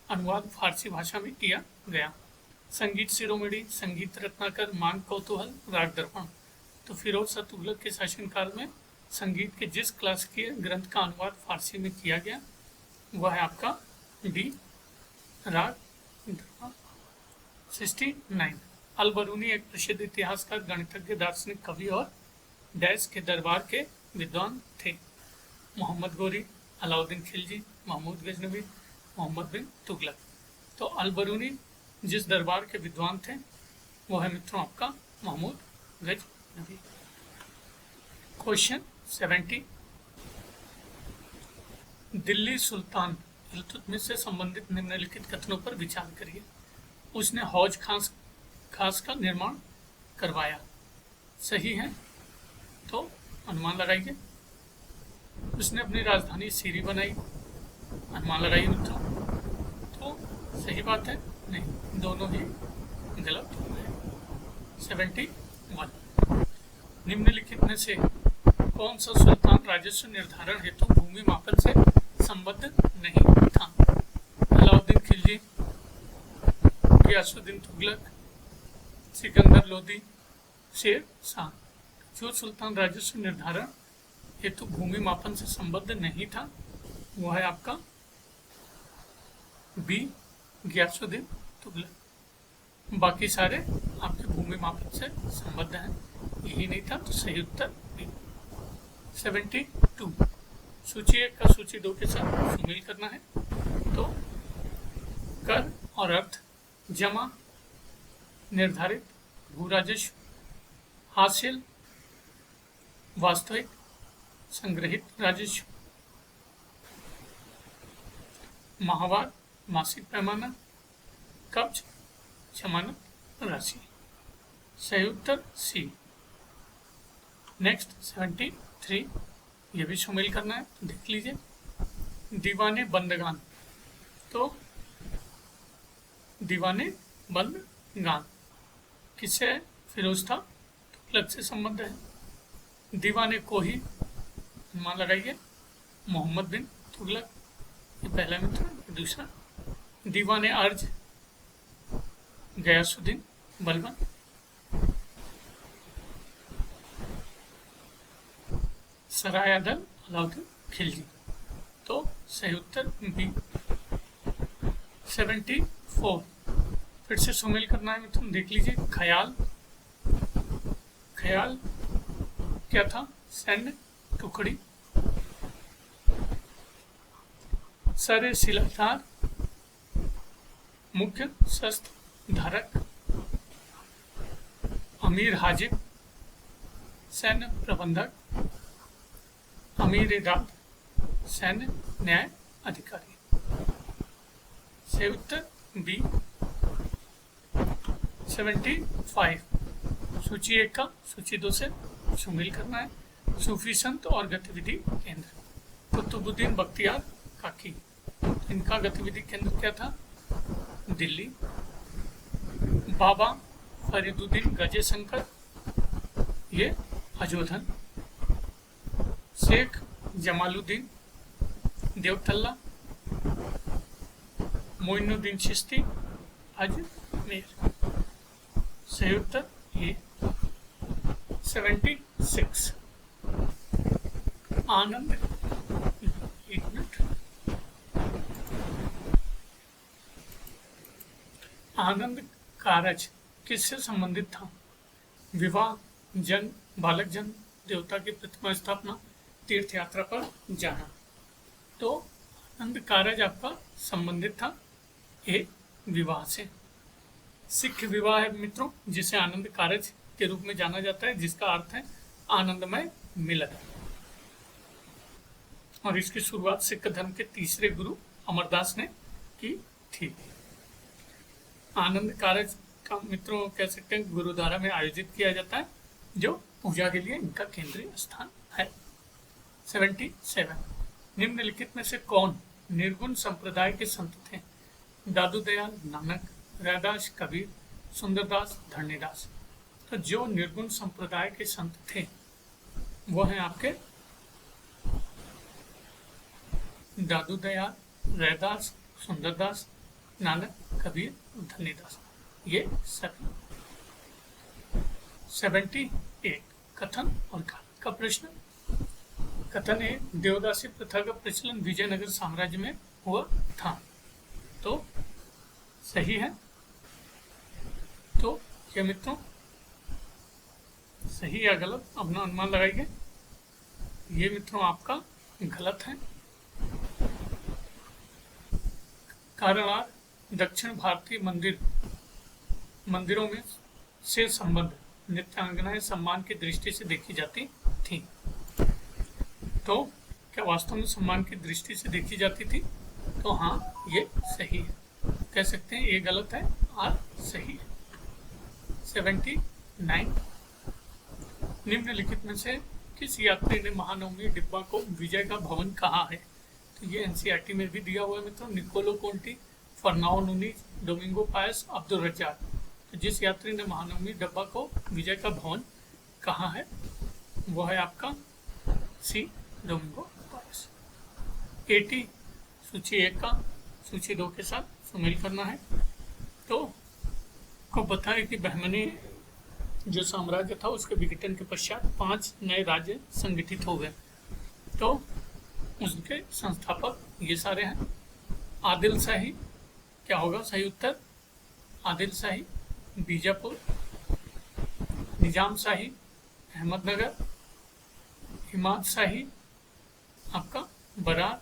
अनुवाद फारसी भाषा में किया गया? संगीत शिरोमणि, संगीत रत्नाकर, मान कौतूहल, राग दर्पण। तो फिरोज शाह तुगलक के शासनकाल में संगीत के जिस क्लासिकीय ग्रंथ का अनुवाद फारसी में किया गया वह है आपका बी राग दर्पण। 69 अल-बरूनी एक प्रसिद्ध इतिहासकार, गणितज्ञ, दार्शनिक, कवि और डैश के दरबार के विद्वान थे। मोहम्मद गोरी, अलाउद्दीन खिलजी, महमूद गजनवी, मोहम्मद बिन तुगलक। तो अल-बरूनी जिस दरबार के विद्वान थे वो है मित्रों आपका महमूद गजनवी। क्वेश्चन 70 दिल्ली सुल्तान इल्तुतमिश से संबंधित निम्नलिखित कथनों पर विचार करिए। उसने हौज खास का निर्माण करवाया। सही है तो अनुमान लगाइए। उसने अपनी राजधानी सीरी बनाई। अनुमान लगाइए मित्रों। तो सही बात है नहीं, दोनों ही गलत है। 71 निम्नलिखित में से कौन सा सुल्तान राजस्व निर्धारण हेतु भूमि मापन से संबद्ध नहीं था? अलाउद्दीन खिलजी, गियासुद्दीन तुगलक, सिकंदर लोदी, शेर शाह। जो सुल्तान राजस्व निर्धारण हेतु भूमि मापन से संबद्ध नहीं था वो है आपका बी गियासुद्दीन तुगलक। बाकी सारे आपके भूमि मापन से संबद्ध हैं, यही नहीं था तो सही उत्तर बी। 72 सूची 1 का सूची 2 के साथ सुमेल करना है। तो कर और अर्थ, जमा, निर्धारित, भू राजस्व, हासिल, वास्तविक, संग्रहित राजस्व, माहवार, मासिक पैमाना, कब्ज, जमानत राशि। सही उत्तर सी। नेक्स्ट 73 ये भी शामिल करना है तो देख लीजिए। दीवाने बंदगान। तो दीवाने बंदगान किससे है? फिरोज था तुगलक से संबंध है। दीवाने कोही मान लगाइए मोहम्मद बिन तुगलक, ये पहला मित्र, दूसरा। दीवाने अर्ज गयासुद्दीन बलबन। सरायादल अलाउद्दीन खिलजी। तो सही उत्तर बी। 74 फिर से शामिल करना है मित्रों, देख लीजिए। ख्याल, क्या था? सैन्य टुकड़ी। सरे सिलाधार, मुख्य शस्त्र धारक। अमीर हाजिब, सैन्य प्रबंधक। अमीर दाद, सैन्य न्याय अधिकारी। सही उत्तर बी 75। सूची 1 का सूची 2 से शामिल करना है। सूफी संत और गतिविधि केंद्र। कुतुबुद्दीन बख्तियार काकी, इनका गतिविधि केंद्र क्या था? दिल्ली। बाबा फरीदुद्दीन गजे शंकर, ये अजोधन। शेख जमालुद्दीन देवतल्ला। मोइनुद्दीन चिश्ती, अजमेर। सही उत्तर ये 76। आनंद, एक मिनट, आनंद कारज किससे संबंधित था? विवाह, जन्म, बालक जन्म, देवता की प्रतिमा स्थापना, तीर्थ यात्रा पर जाना। तो आनंद कारज आपका संबंधित था एक विवाह से। सिख विवाह है मित्रों, जिसे आनंद कारज के रूप में जाना जाता है, जिसका अर्थ है आनंदमय मिलन। और इसकी शुरुआत सिख धर्म के तीसरे गुरु अमरदास ने की थी। आनंद कारज का मित्रों कह सकते हैं गुरुद्वारा में आयोजित किया जाता है, जो पूजा के लिए इनका केंद्रीय स्थान है। 77। निम्नलिखित में से कौन निर्गुण संप्रदाय के संत थे? दादू दयाल, नानक, रैदास, कबीर, सुंदरदास, धरणीदास। तो जो निर्गुण संप्रदाय के संत थे वो हैं आपके दादू दयाल, रैदास, सुंदरदास, नानक, कबीर, धरणीदास, ये सभी। 78। कथन और काल का प्रश्न। कथन है देवदासी प्रथा का प्रचलन विजयनगर साम्राज्य में हुआ था। तो सही है। तो क्या मित्रों सही या गलत अपना अनुमान लगाइए। ये मित्रों आपका गलत है। कारण दक्षिण भारतीय मंदिरों में से संबंध नृत्यांगनाएं सम्मान की दृष्टि से देखी जाती थी। तो क्या वास्तव में सम्मान की दृष्टि से देखी जाती थी? तो हाँ, ये सही है। कह सकते हैं ये गलत है और सही है। 79। निम्नलिखित में से किस यात्री ने महानवमी डिब्बा को विजय का भवन कहा है? तो ये एनसीईआरटी में भी दिया हुआ है मित्रों। Niccolo Conti, Fernao Nuniz, Domingo Paes, Abdul Razzaq. तो जिस यात्री ने महानवमी डिब्बा को विजय का भवन कहा है वो है आपका सी डोमिंगो पायस। 80। सूची 1 का सूची 2 के साथ सुमेल करना है। तो को पता है कि बहमनी जो साम्राज्य था उसके विघटन के पश्चात 5 नए राज्य संगठित हो गए। तो उसके संस्थापक ये सारे हैं। आदिल शाही क्या होगा सही उत्तर? आदिल शाही बीजापुर, निजाम शाही अहमदनगर, हिमाद शाही आपका बरार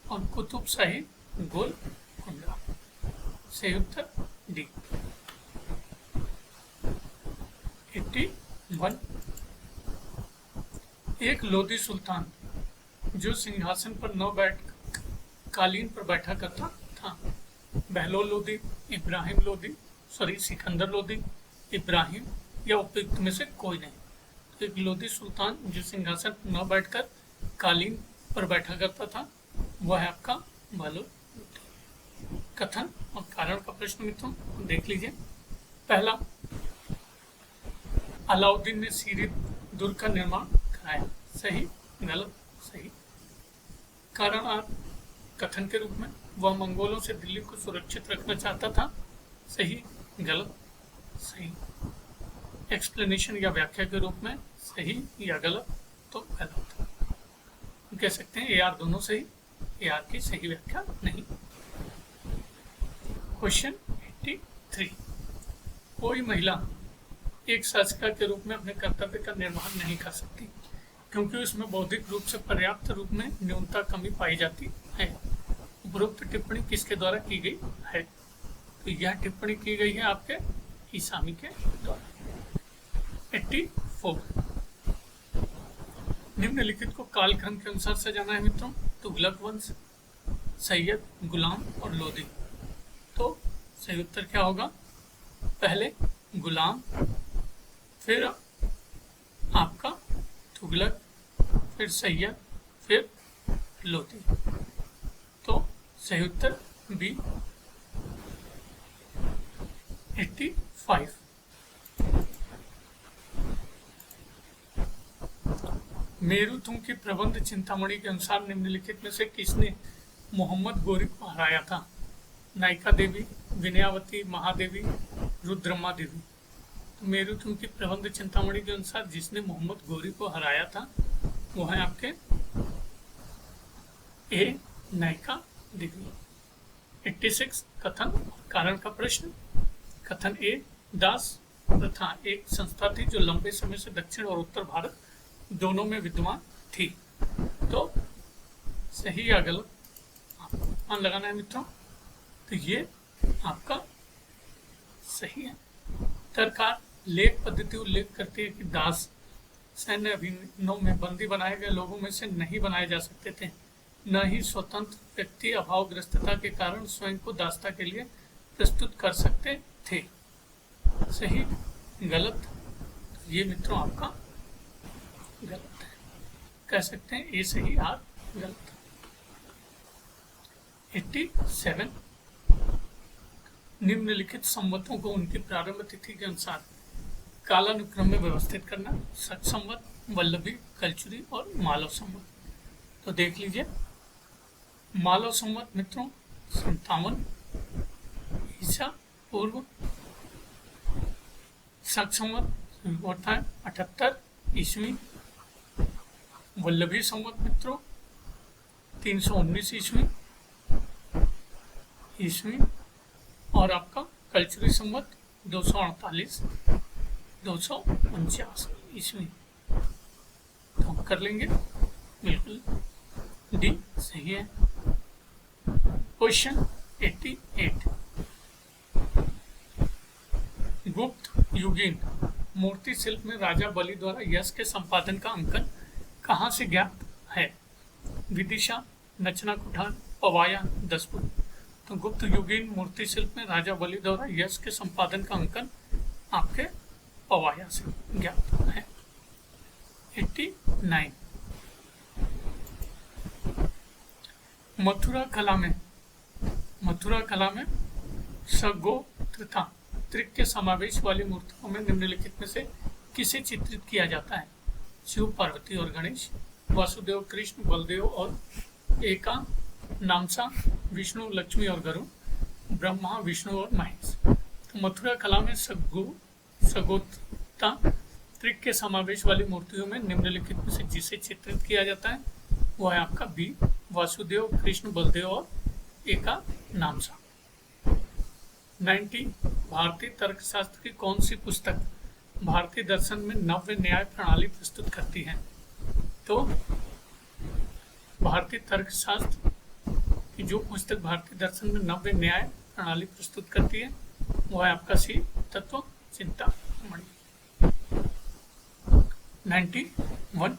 और कुतुब शाही गोलकुंडा। सही उत्तर डी। 81। एक लोधी सुल्तान जो सिंहासन पर न बैठ कालीन पर बैठा करता था। बहलोल लोधी, इब्राहिम लोधी, सिकंदर लोधी, इब्राहिम या उपयुक्त में से कोई नहीं। तो एक लोधी सुल्तान जो सिंहासन पर न बैठकर कालीन पर बैठा करता था वह है आपका बहलोल लोधी। कथन और कारण का प्रश्न मित्रों देख लीजिए। पहला, अलाउद्दीन ने सीरी दुर्ग का निर्माण कराया। सही, गलत, सही। कारण कथन के रूप में वह मंगोलों से दिल्ली को सुरक्षित रखना चाहता था। सही, गलत, सही। एक्सप्लेनेशन या व्याख्या के रूप में सही या गलत, तो गलत। कह सकते हैं AR दोनों सही, AR की सही व्याख्या नहीं। क्वेश्चन 83। कोई महिला एक शासिका के रूप में अपने कर्तव्य का निर्वहन नहीं कर सकती। क्योंकि उसमें बौद्धिक रूप से पर्याप्त रूप में न्यूनता कमी पाई जाती है। उपरोक्त टिप्पणी किसके द्वारा की गई है? तो यह टिप्पणी की गई है आपके ईसामी के द्वारा। 84 निम्नलिखित को कालक्रम के अनुसार सजाना है मित्रों। तुगलक वंश, सैयद, गुलाम और लोदी। तो सही उत्तर क्या होगा? पहले गुलाम, फिर आपका तुगलक, फिर सैयद, फिर लोदी। तो सही उत्तर बी 85। मेरुथुंग की प्रबंध चिंतामणि के अनुसार निम्नलिखित में से किसने मोहम्मद गोरी को हराया था? नायिका देवी, विनयावती, महादेवी, रुद्रमा देवी। तो मेरुथुंग की प्रबंध चिंतामणि के अनुसार जिसने मोहम्मद गोरी को हराया था वो है आपके ए नायिका देवी। 86 कथन और कारण का प्रश्न। कथन ए, दास प्रथा एक संस्था थी जो लंबे समय से दक्षिण और उत्तर भारत दोनों में विद्यमान थी। तो सही या गलत आपको अनुमान लगाना है मित्रों। तो ये आपका सही है। तरकार लेख पद्धति उल्लेख करती है कि दास सैन्य अभियानों में बंदी बनाए गए लोगों में से नहीं बनाए जा सकते थे, न ही स्वतंत्र व्यक्ति अभावग्रस्तता के कारण स्वयं को दासता के लिए प्रस्तुत कर सकते थे। सही गलत? ये मित्रों आपका गलत है। कह सकते हैं ए सही आर गलत। 87 निम्नलिखित संवतों को उनकी प्रारंभ तिथि के अनुसार कालानुक्रम में व्यवस्थित करना। सत संवत, वल्लभी, कलचुरी और मालव संवत। तो देख लीजिए, मालव संवत मित्रों 57 ईसा पूर्व, सत संवत होता है 78 ईस्वी, वल्लभी संवत मित्रों 319 ईस्वी और आपका कल्चुरी संवत 248 249 ईस्वी। तो हम कर लेंगे, बिल्कुल डी सही है। क्वेश्चन 88 गुप्त युगीन मूर्ति शिल्प में राजा बलि द्वारा यश के संपादन का अंकन कहाँ से ज्ञात है? विदिशा, नचना कुठार, पवाया, दसपुर। तो गुप्त युगीन मूर्ति शिल्प में राजा बलि द्वारा यश के संपादन का अंकन आपके पवाया से ज्ञात है। 89 मथुरा कला में सगोत्रता त्रिक के समावेश वाली मूर्तियों में निम्नलिखित में से किसे चित्रित किया जाता है? शिव, पार्वती और गणेश, वासुदेव, कृष्ण, बलदेव और एका नामसा, विष्णु, लक्ष्मी और गरुड़, ब्रह्मा, विष्णु और महेश। तो मथुरा कला में सगोत्रता त्रिक के समावेश वाली मूर्तियों में निम्नलिखित में से जिसे चित्रित किया जाता है वो है आपका बी वासुदेव, कृष्ण, बलदेव और एका नामसा। 90 भारतीय तर्कशास्त्र की कौन सी पुस्तक भारतीय दर्शन में नव्य न्याय प्रणाली प्रस्तुत करती है? तो भारतीय तर्कशास्त्र की जो पुस्तक भारतीय दर्शन में नव्य न्याय प्रणाली प्रस्तुत करती है वो है आपका सी तत्व चिंतामणि। 91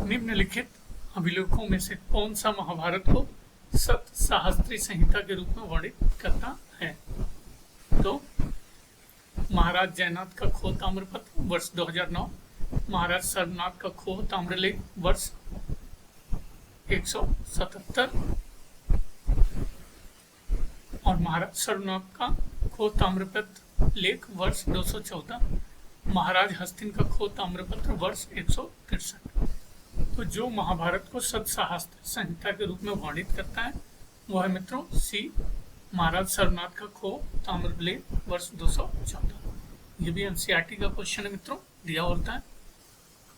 निम्नलिखित अभिलेखों में से कौन सा महाभारत को सत सहस्त्री संहिता के रूप में वर्णित करता है? तो महाराज जयनाथ का खो ताम्रपत्र वर्ष 2009, महाराज सर्वनाथ का खो ताम्रलेख वर्ष 177 और महाराज सर्वनाथ का खो ताम्रपत्र लेख वर्ष 214, महाराज हस्तिन का खो ताम्रपत्र वर्ष 163। तो जो महाभारत को सत सहस्त्र संहिता के रूप में वर्णित करता है वो है मित्रों सी महाराज सर्वनाथ का खो ताम्रलेख वर्ष 214। ये भी एनसीईआरटी का क्वेश्चन है मित्रों, दिया होता है।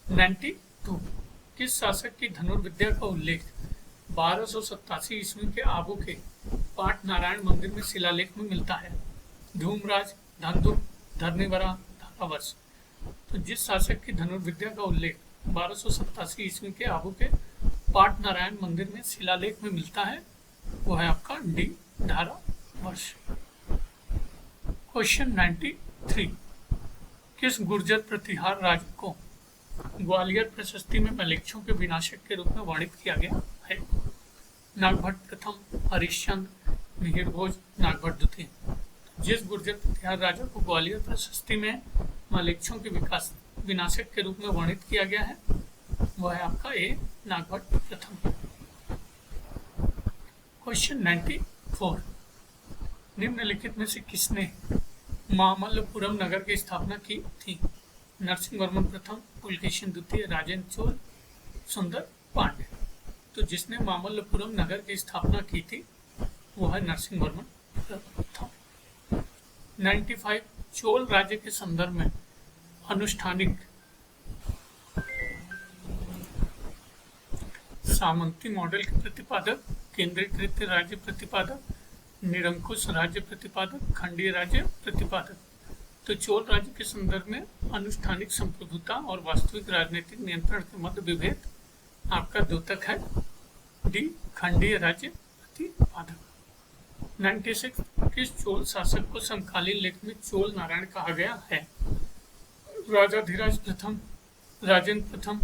92 किस शासक की धनुर्विद्या का उल्लेख 1287 ईस्वी के आबू के पाट नारायण मंदिर में शिलालेख में मिलता है? धूमराज, धनदुर्ग, धरणीवरा, धारावर्ष। तो जिस शासक की धनुर्विद्या का उल्लेख 1287 ईस्वी के आबू के पाट नारायण मंदिर में शिलालेख में मिलता है, वो है आपका डी धारा वर्ष। क्वेश्चन 93, किस गुर्जर प्रतिहार राजा को ग्वालियर प्रशस्ति में मलेच्छों के विनाशक के रूप में वर्णित किया गया है? नागभट्ट प्रथम, हरिश्चंद्र, मिहिर भोज, नागभट्ट द्वितीय। जिस गुर्जर प्रतिहार राजा को ग्वालियर प्रशस्ति में मलेच्छों के विनाशक के रूप में वर्णित किया गया है, वह है आपका ए नागभट्ट प्रथम। क्वेश्चन 94, निम्नलिखित में से किसने मामल्लपुरम नगर की स्थापना की थी? नरसिंहवर्मन प्रथम, पुलकेशिन द्वितीय, राजेंद्र चोल, सुंदर पांडे। तो जिसने मामल्लपुरम नगर की स्थापना की थी वो है नरसिंहवर्मन प्रथम। 95, चोल राज्य के संदर्भ में अनुष्ठानिक सामंती मॉडल के प्रतिपादक, केंद्रीकृत राज्य प्रतिपादक, निरंकुश राज्य प्रतिपादक, खंडीय राज्य प्रतिपादक। तो चोल राज्य के संदर्भ में अनुष्ठानिक संप्रभुता और वास्तविक राजनीतिक नियंत्रण के मध्य विभेद आपका द्योतक है, डी खंडीय राज्य प्रतिपादक। 96, किस चोल शासक को समकालीन लेख में चोल नारायण कहा गया है? राजाधिराज प्रथम, राजेंद्र प्रथम,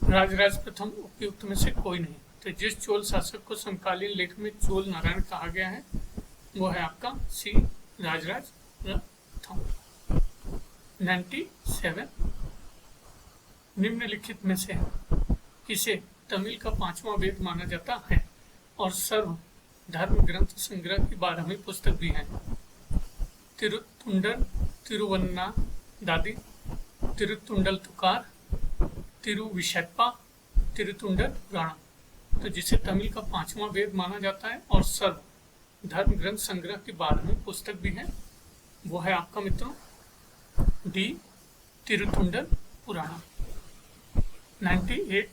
राजराज प्रथम, उपयुक्त में से कोई नहीं। तो जिस चोल शासक को समकालीन लेख में चोल नारायण कहा गया है वो है आपका सी राजराज प्रथम। 97, निम्नलिखित में से किसे तमिल का 5वां वेद माना जाता है और सर्व धर्म ग्रंथ संग्रह की 12वीं पुस्तक भी है? तिरुतुंडर, तिरुवन्ना दादी, तिरुतुंडल तुकार, तिरुविशप्पा, तिरुतुंडर पुराणम। तो जिसे तमिल का 5वां वेद माना जाता है और सर्व धर्म ग्रंथ संग्रह की 12वीं पुस्तक भी है, वो है आपका मित्रों डी तिरुतुंडर पुराणम। 98,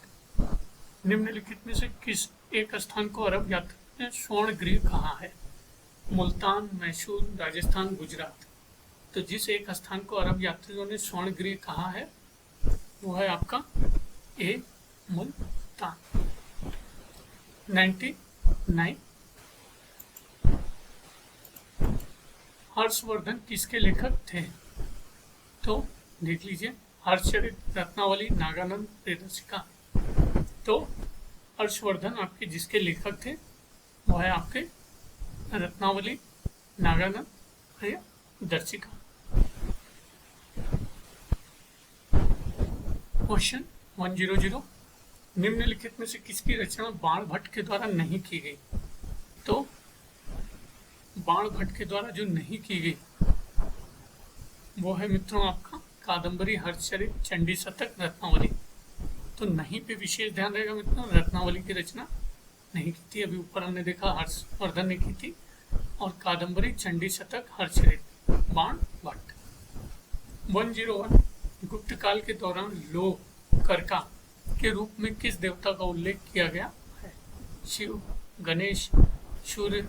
निम्नलिखित में से किस एक स्थान को अरब यात्री ने स्वर्ण गृह कहा है? मुल्तान, मैसूर, राजस्थान, गुजरात। तो जिस एक स्थान को अरब यात्रियों ने स्वर्ण गृह कहा है वो है आपका ए मुल्तान। 99, हर्षवर्धन किसके लेखक थे? तो देख लीजिए, हर्षचरित, रत्नावली, नागानंद, प्रियदर्शिका। तो हर्षवर्धन आपके जिसके लेखक थे वो है आपके रत्नावली, नागानंद, प्रियदर्शिका। क्वेश्चन 100, निम्नलिखित में से किसकी रचना बाणभट्ट के द्वारा नहीं की गई? तो बाणभट्ट के द्वारा जो नहीं की गई वो है मित्रों आपका कादंबरी, हर्षचरित, चंडी शतक, रत्नावली। तो नहीं पे विशेष ध्यान रहेगा मित्रों, रत्नावली की रचना नहीं की थी, अभी ऊपर हमने देखा हर्षवर्धन ने की थी, और कादंबरी, चंडी शतक, हर्षचरित, बाणभट्ट। 101, गुप्त काल के दौरान लोकरका के रूप में किस देवता का उल्लेख किया गया है? शिव, गणेश, सूर्य,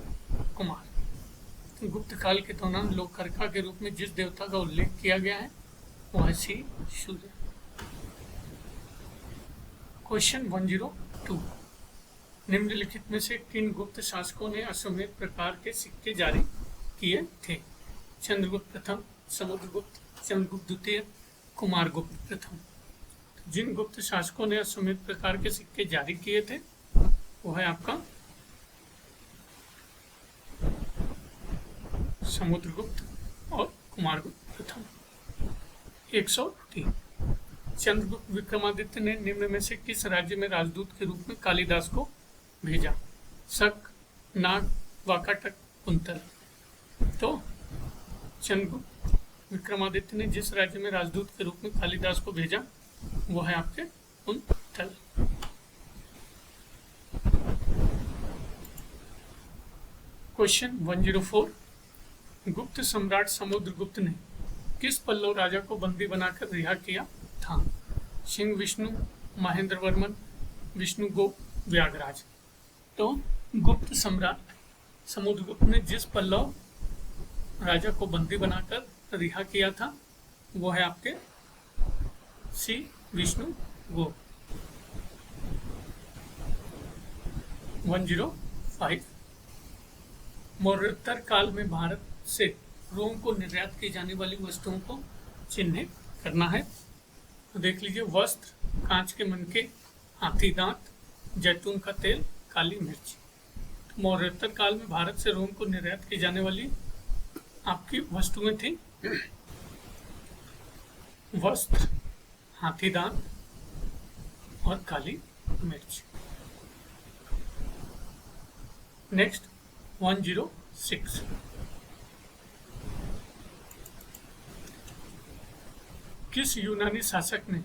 कुमार। गुप्त काल के दौरान लोकरका के रूप में जिस देवता का उल्लेख किया गया है वो है सी सूर्य। क्वेश्चन 102, निम्नलिखित में से किन गुप्त शासकों ने अश्वमेध प्रकार के सिक्के जारी किए थे? चंद्रगुप्त प्रथम, समुद्रगुप्त, चंद्रगुप्त द्वितीय, कुमारगुप्त प्रथम। जिन गुप्त शासकों ने अश्वमेध प्रकार के सिक्के जारी किए थे वो है आपका समुद्रगुप्त और कुमारगुप्त प्रथम। 103, चंद्रगुप्त विक्रमादित्य ने निम्न में से किस राज्य में राजदूत के रूप में कालिदास को भेजा? शक, नाग, वाकाटक, कुंतल। तो चंद्रगुप्त विक्रमादित्य ने जिस राज्य में राजदूत के रूप में कालिदास को भेजा वो है आपके कुंतल। क्वेश्चन 104, गुप्त सम्राट समुद्रगुप्त ने किस पल्लव राजा को बंदी बनाकर रिहा किया था? सिंह विष्णु, महेंद्र वर्मन, विष्णुगुप्त, व्यागराज। तो गुप्त सम्राट समुद्रगुप्त ने जिस पल्लव राजा को बंदी बनाकर रिहा किया था वो है आपके सी विष्णु गो। 105 मौर्योत्तर काल में भारत से रोम को निर्यात की जाने वाली वस्तुओं को चिन्हित करना है। तो देख लीजिए, वस्त्र, कांच के मनके, हाथी दांत, जैतून का तेल, काली मिर्च। तो मौर्योत्तर काल में भारत से रोम को निर्यात की जाने वाली आपकी वस्तुएं थी वस्त्र, हाथी दांत और काली मिर्च। नेक्स्ट 106 किस यूनानी शासक ने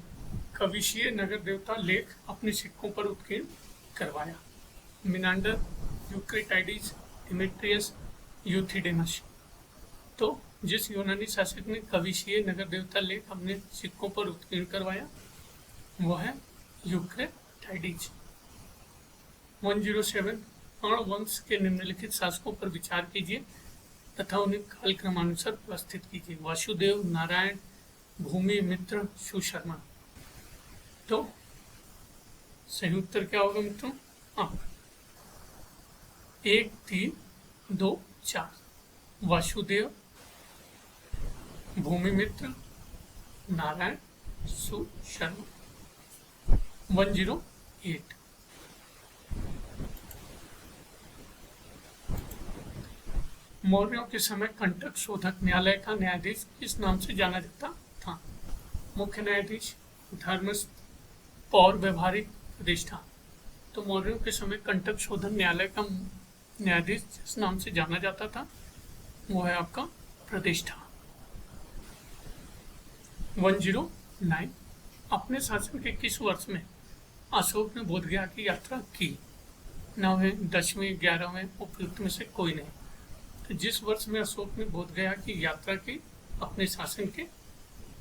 कविशीय नगर देवता लेख अपने सिक्कों पर उत्कीर्ण करवाया? Menander, Eucratides, Demetrius, Euthydemus. तो जिस यूनानी शासक ने कविशीय नगर देवता लेख अपने सिक्कों पर उत्कीर्ण करवाया वो है यूक्रिटाइडिस। 107 पण वंश के निम्नलिखित शासकों पर विचार कीजिए तथा उन्हें कालक्रमानुसार व्यवस्थित कीजिए। वासुदेव, नारायण, भूमि, मित्र, सुशर्मा। तो सही उत्तर क्या होगा मित्रों? 1, 3, 2, 4 वासुदेव, भूमि मित्र, नारायण, सुशर्मा। 108 मौर्यों के समय कंटक शोधक न्यायालय का न्यायाधीश किस नाम से जाना जाता था? मुख्य न्यायाधीश, धर्मस्थ, पौर, व्यवहारिक, प्रतिष्ठा। तो मौर्यों के समय कंटक शोधन न्यायालय का न्यायाधीश जिस नाम से जाना जाता था वो है आपका प्रतिष्ठा। 109 अपने शासन के किस वर्ष में अशोक ने बोधगया की यात्रा की? 9वें, 10वें, 11वें उपयुक्त में से कोई नहीं। तो जिस वर्ष में अशोक ने बोधगया की यात्रा की अपने शासन के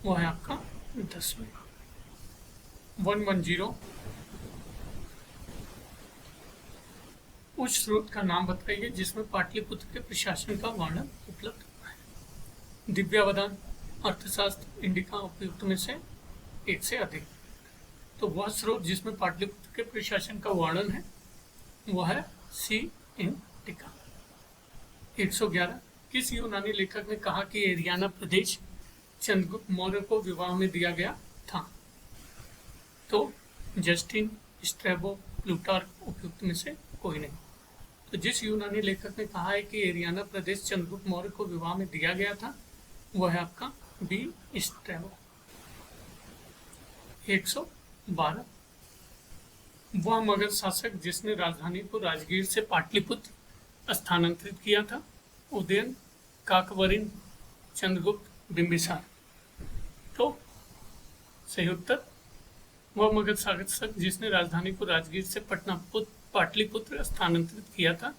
वो है आपका 10वें। 110 उस स्रोत का नाम बताइए जिसमें पाटलिपुत्र के प्रशासन का वर्णन उपलब्ध है। दिव्यावधान, अर्थशास्त्र, इंडिका उपयुक्त में से एक से अधिक। तो वह स्रोत जिसमें पाटलिपुत्र के प्रशासन का वर्णन है वह है सी इंडिका। 111 किस यूनानी लेखक ने कहा कि एरियाना प्रदेश चंद्रगुप्त मौर्य को विवाह में दिया गया था? तो जस्टिन, स्ट्रैबो, प्लूटार्क उपयुक्त में से कोई नहीं। तो जिस यूनानी लेखक ने कहा है कि एरियाना प्रदेश चंद्रगुप्त मौर्य को विवाह में दिया गया था वह है आपका बी स्ट्रैबो। 112 वह मगध शासक जिसने राजधानी को राजगीर से पाटलिपुत्र स्थानांतरित किया था? उदयन, काकवरिन, चंद्रगुप्त, बिंबिसार। तो सही उत्तर वह मगध शासक जिसने राजधानी को राजगीर से पाटलिपुत्र स्थानांतरित किया था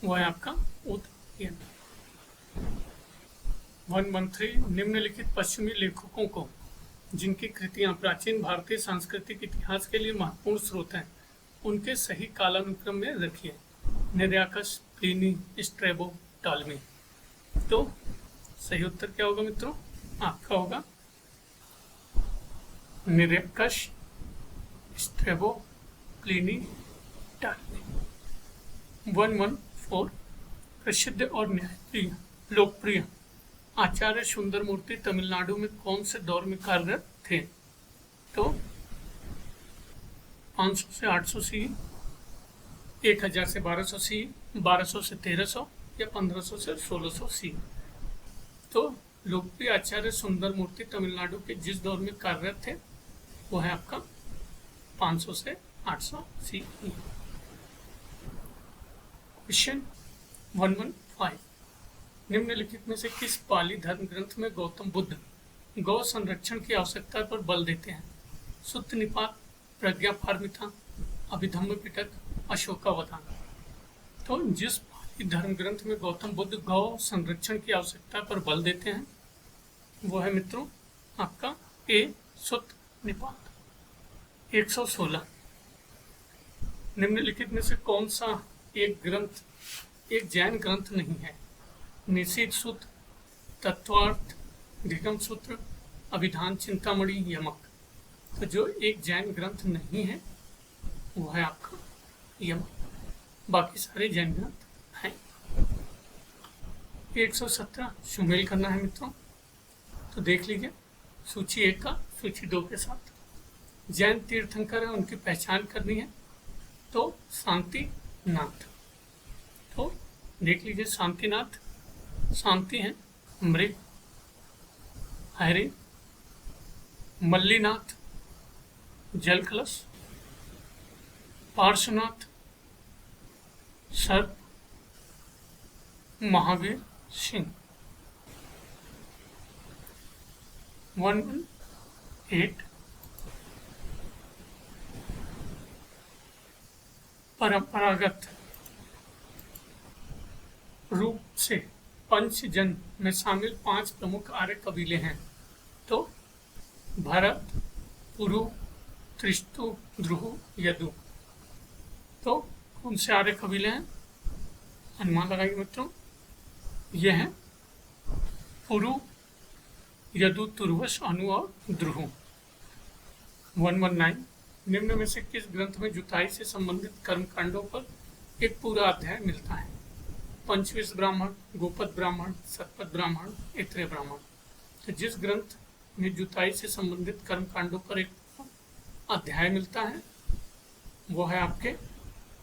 वह है आपका उदयन। 113 निम्नलिखित पश्चिमी लेखकों को जिनकी कृतियां प्राचीन भारतीय सांस्कृतिक इतिहास के लिए महत्वपूर्ण स्रोत हैं उनके सही कालानुक्रम में रखिए। निर्याकस, प्लिनी, स्ट्रैबो, टॉलमी। तो सही उत्तर क्या होगा मित्रों? आपका होगा निर्याकस, स्ट्रैबो, प्लिनी, टॉलमी। 114 प्रसिद्ध और न्यायप्रिय लोकप्रिय आचार्य सुंदर मूर्ति तमिलनाडु में कौन से दौर में कार्यरत थे? तो 500 से 800 सी, 1000 से 1200 सी, 1200 से 1300 या 1500 से 1600 सी। तो लोकप्रिय आचार्य सुंदर मूर्ति तमिलनाडु के जिस दौर में कार्यरत थे वो है आपका 500 से 800 सी। क्वेश्चन 115 निम्नलिखित में से किस पाली धर्म ग्रंथ में गौतम बुद्ध गौ संरक्षण की आवश्यकता पर बल देते हैं? सुत्त निपात, प्रज्ञा पारमिता, अभिधम्म पिटक, अशोकावधान। तो जिस पाली धर्म ग्रंथ में गौतम बुद्ध गौ संरक्षण की आवश्यकता पर बल देते हैं वो है मित्रों आपका ए सुत्त निपात। 116 निम्नलिखित में से कौन सा एक जैन ग्रंथ नहीं है? निशीथ सूत्र, तत्वार्थ, धिगम सूत्र, अभिधान चिंतामणि, यमक। तो जो एक जैन ग्रंथ नहीं है वो है आपका यम, बाकी सारे जैन ग्रंथ हैं। 117 शुमेल करना है मित्रों, तो देख लीजिए सूची 1 का सूची 2 के साथ। जैन तीर्थंकर है, उनकी पहचान करनी है, तो शांतिनाथ। तो देख लीजिए शांतिनाथ, शांति है मृग, हरि, मल्लीनाथ जल कलश, पार्श्वनाथ सर्प, महावीर सिंह। 118 परंपरागत रूप से पंचजन में शामिल 5 प्रमुख आर्य कबीले हैं, तो भरत, पुरु, त्रिस्तु, ध्रुव, यदु। तो कौन से आर्य कबीले हैं, अनुमान लगाइए मित्रों। ये हैं पुरु, यदु, तुर्वस, अनु और ध्रुव। 119 निम्न में से किस ग्रंथ में जुताई से संबंधित कर्मकांडों पर एक पूरा अध्याय मिलता है? पंचविश ब्राह्मण, गोपद ब्राह्मण, सतपथ ब्राह्मण, ऐत्रेय ब्राह्मण। तो जिस ग्रंथ में जुताई से संबंधित कर्मकांडों पर एक अध्याय मिलता है वो है आपके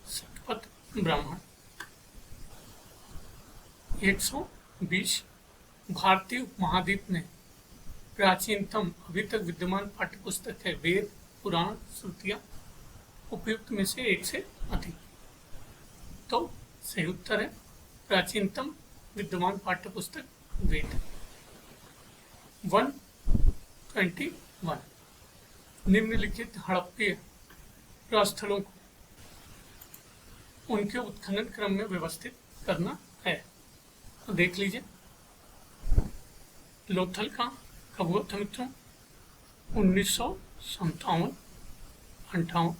सतपथ ब्राह्मण। 120 भारतीय उपमहाद्वीप में प्राचीनतम अभी तक विद्यमान पाठ्यपुस्तक है वेद, पुराण, श्रुतियां। उपयुक्त में से एक से अधिक। तो सही उत्तर है प्राचीनतम विद्यमान पाठ्यपुस्तक वेद। 121 निम्नलिखित हड़प्पीय प्रस्थलों को उनके उत्खनन क्रम में व्यवस्थित करना है। तो देख लीजिए लोथल का कब हुआ था मित्रों? 1957-58।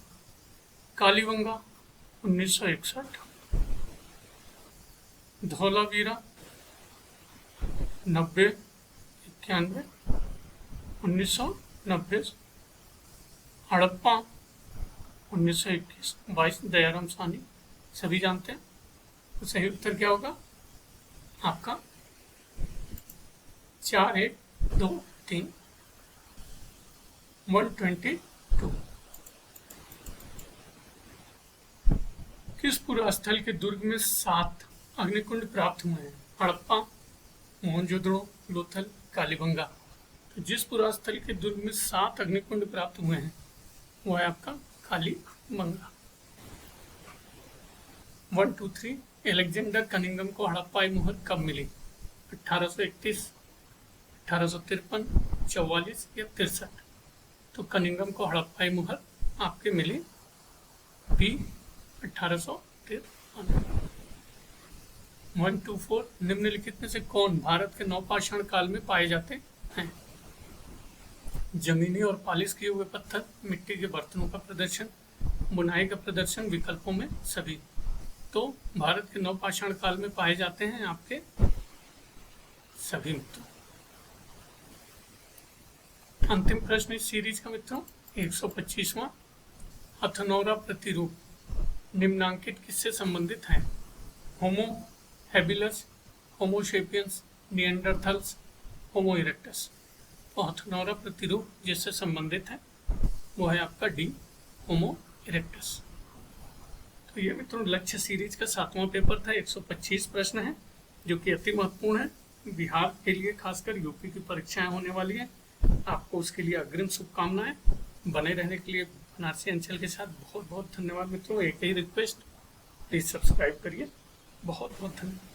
कालीबंगा 1961। धौलावीरा 90-91 1990। हड़प्पा 1921 22 दयाराम साहनी, सभी जानते हैं। तो सही उत्तर क्या होगा आपका? 4, 1, 2, 3। 122 किस पुरास्थल के दुर्ग में 7 अग्निकुंड प्राप्त हुए हैं? हड़प्पा, मोहनजोदड़ो, लोथल, कालीबंगा। तो जिस पुरास्थल के दुर्ग में 7 अग्निकुंड प्राप्त हुए हैं वो है आपका कालीबंगा। 123 एलेक्जेंडर कनिंघम को हड़प्पाई मुहर कब मिली? 1831, 1853, 44 या 63। तो कनिंघम को हड़प्पाई मुहर आपके मिली बी 1853। 124 निम्नलिखित में से कौन भारत के नवपाषाण काल में पाए जाते हैं? जमीनी और पालिश किए हुए पत्थर, मिट्टी के बर्तनों का प्रदर्शन, बुनाई का प्रदर्शन, विकल्पों में सभी। तो भारत के नवपाषाण काल में पाए जाते हैं आपके सभी मित्रों। अंतिम प्रश्न इस सीरीज का मित्रों 125वां। हथनौरा प्रतिरूप निम्नांकित किससे संबंधित है? होमो हैबिलस, होमो सेपियंस, निएंडरथल्स, होमो इरेक्टस। तो हथनौरा प्रतिरूप जिससे संबंधित है वो है आपका डी, होमो इरेक्टस। तो ये मित्रों लक्ष्य सीरीज का 7वां पेपर था। 125 प्रश्न है जो कि अति महत्वपूर्ण है। बिहार के लिए खासकर यूपी की परीक्षाएं होने वाली है। आपको उसके लिए अग्रिम शुभकामनाएं। बने रहने के लिए बनारसी अंचल के साथ बहुत बहुत धन्यवाद मित्रों। एक ही रिक्वेस्ट, प्लीज सब्सक्राइब करिए। बहुत बहुत धन्यवाद।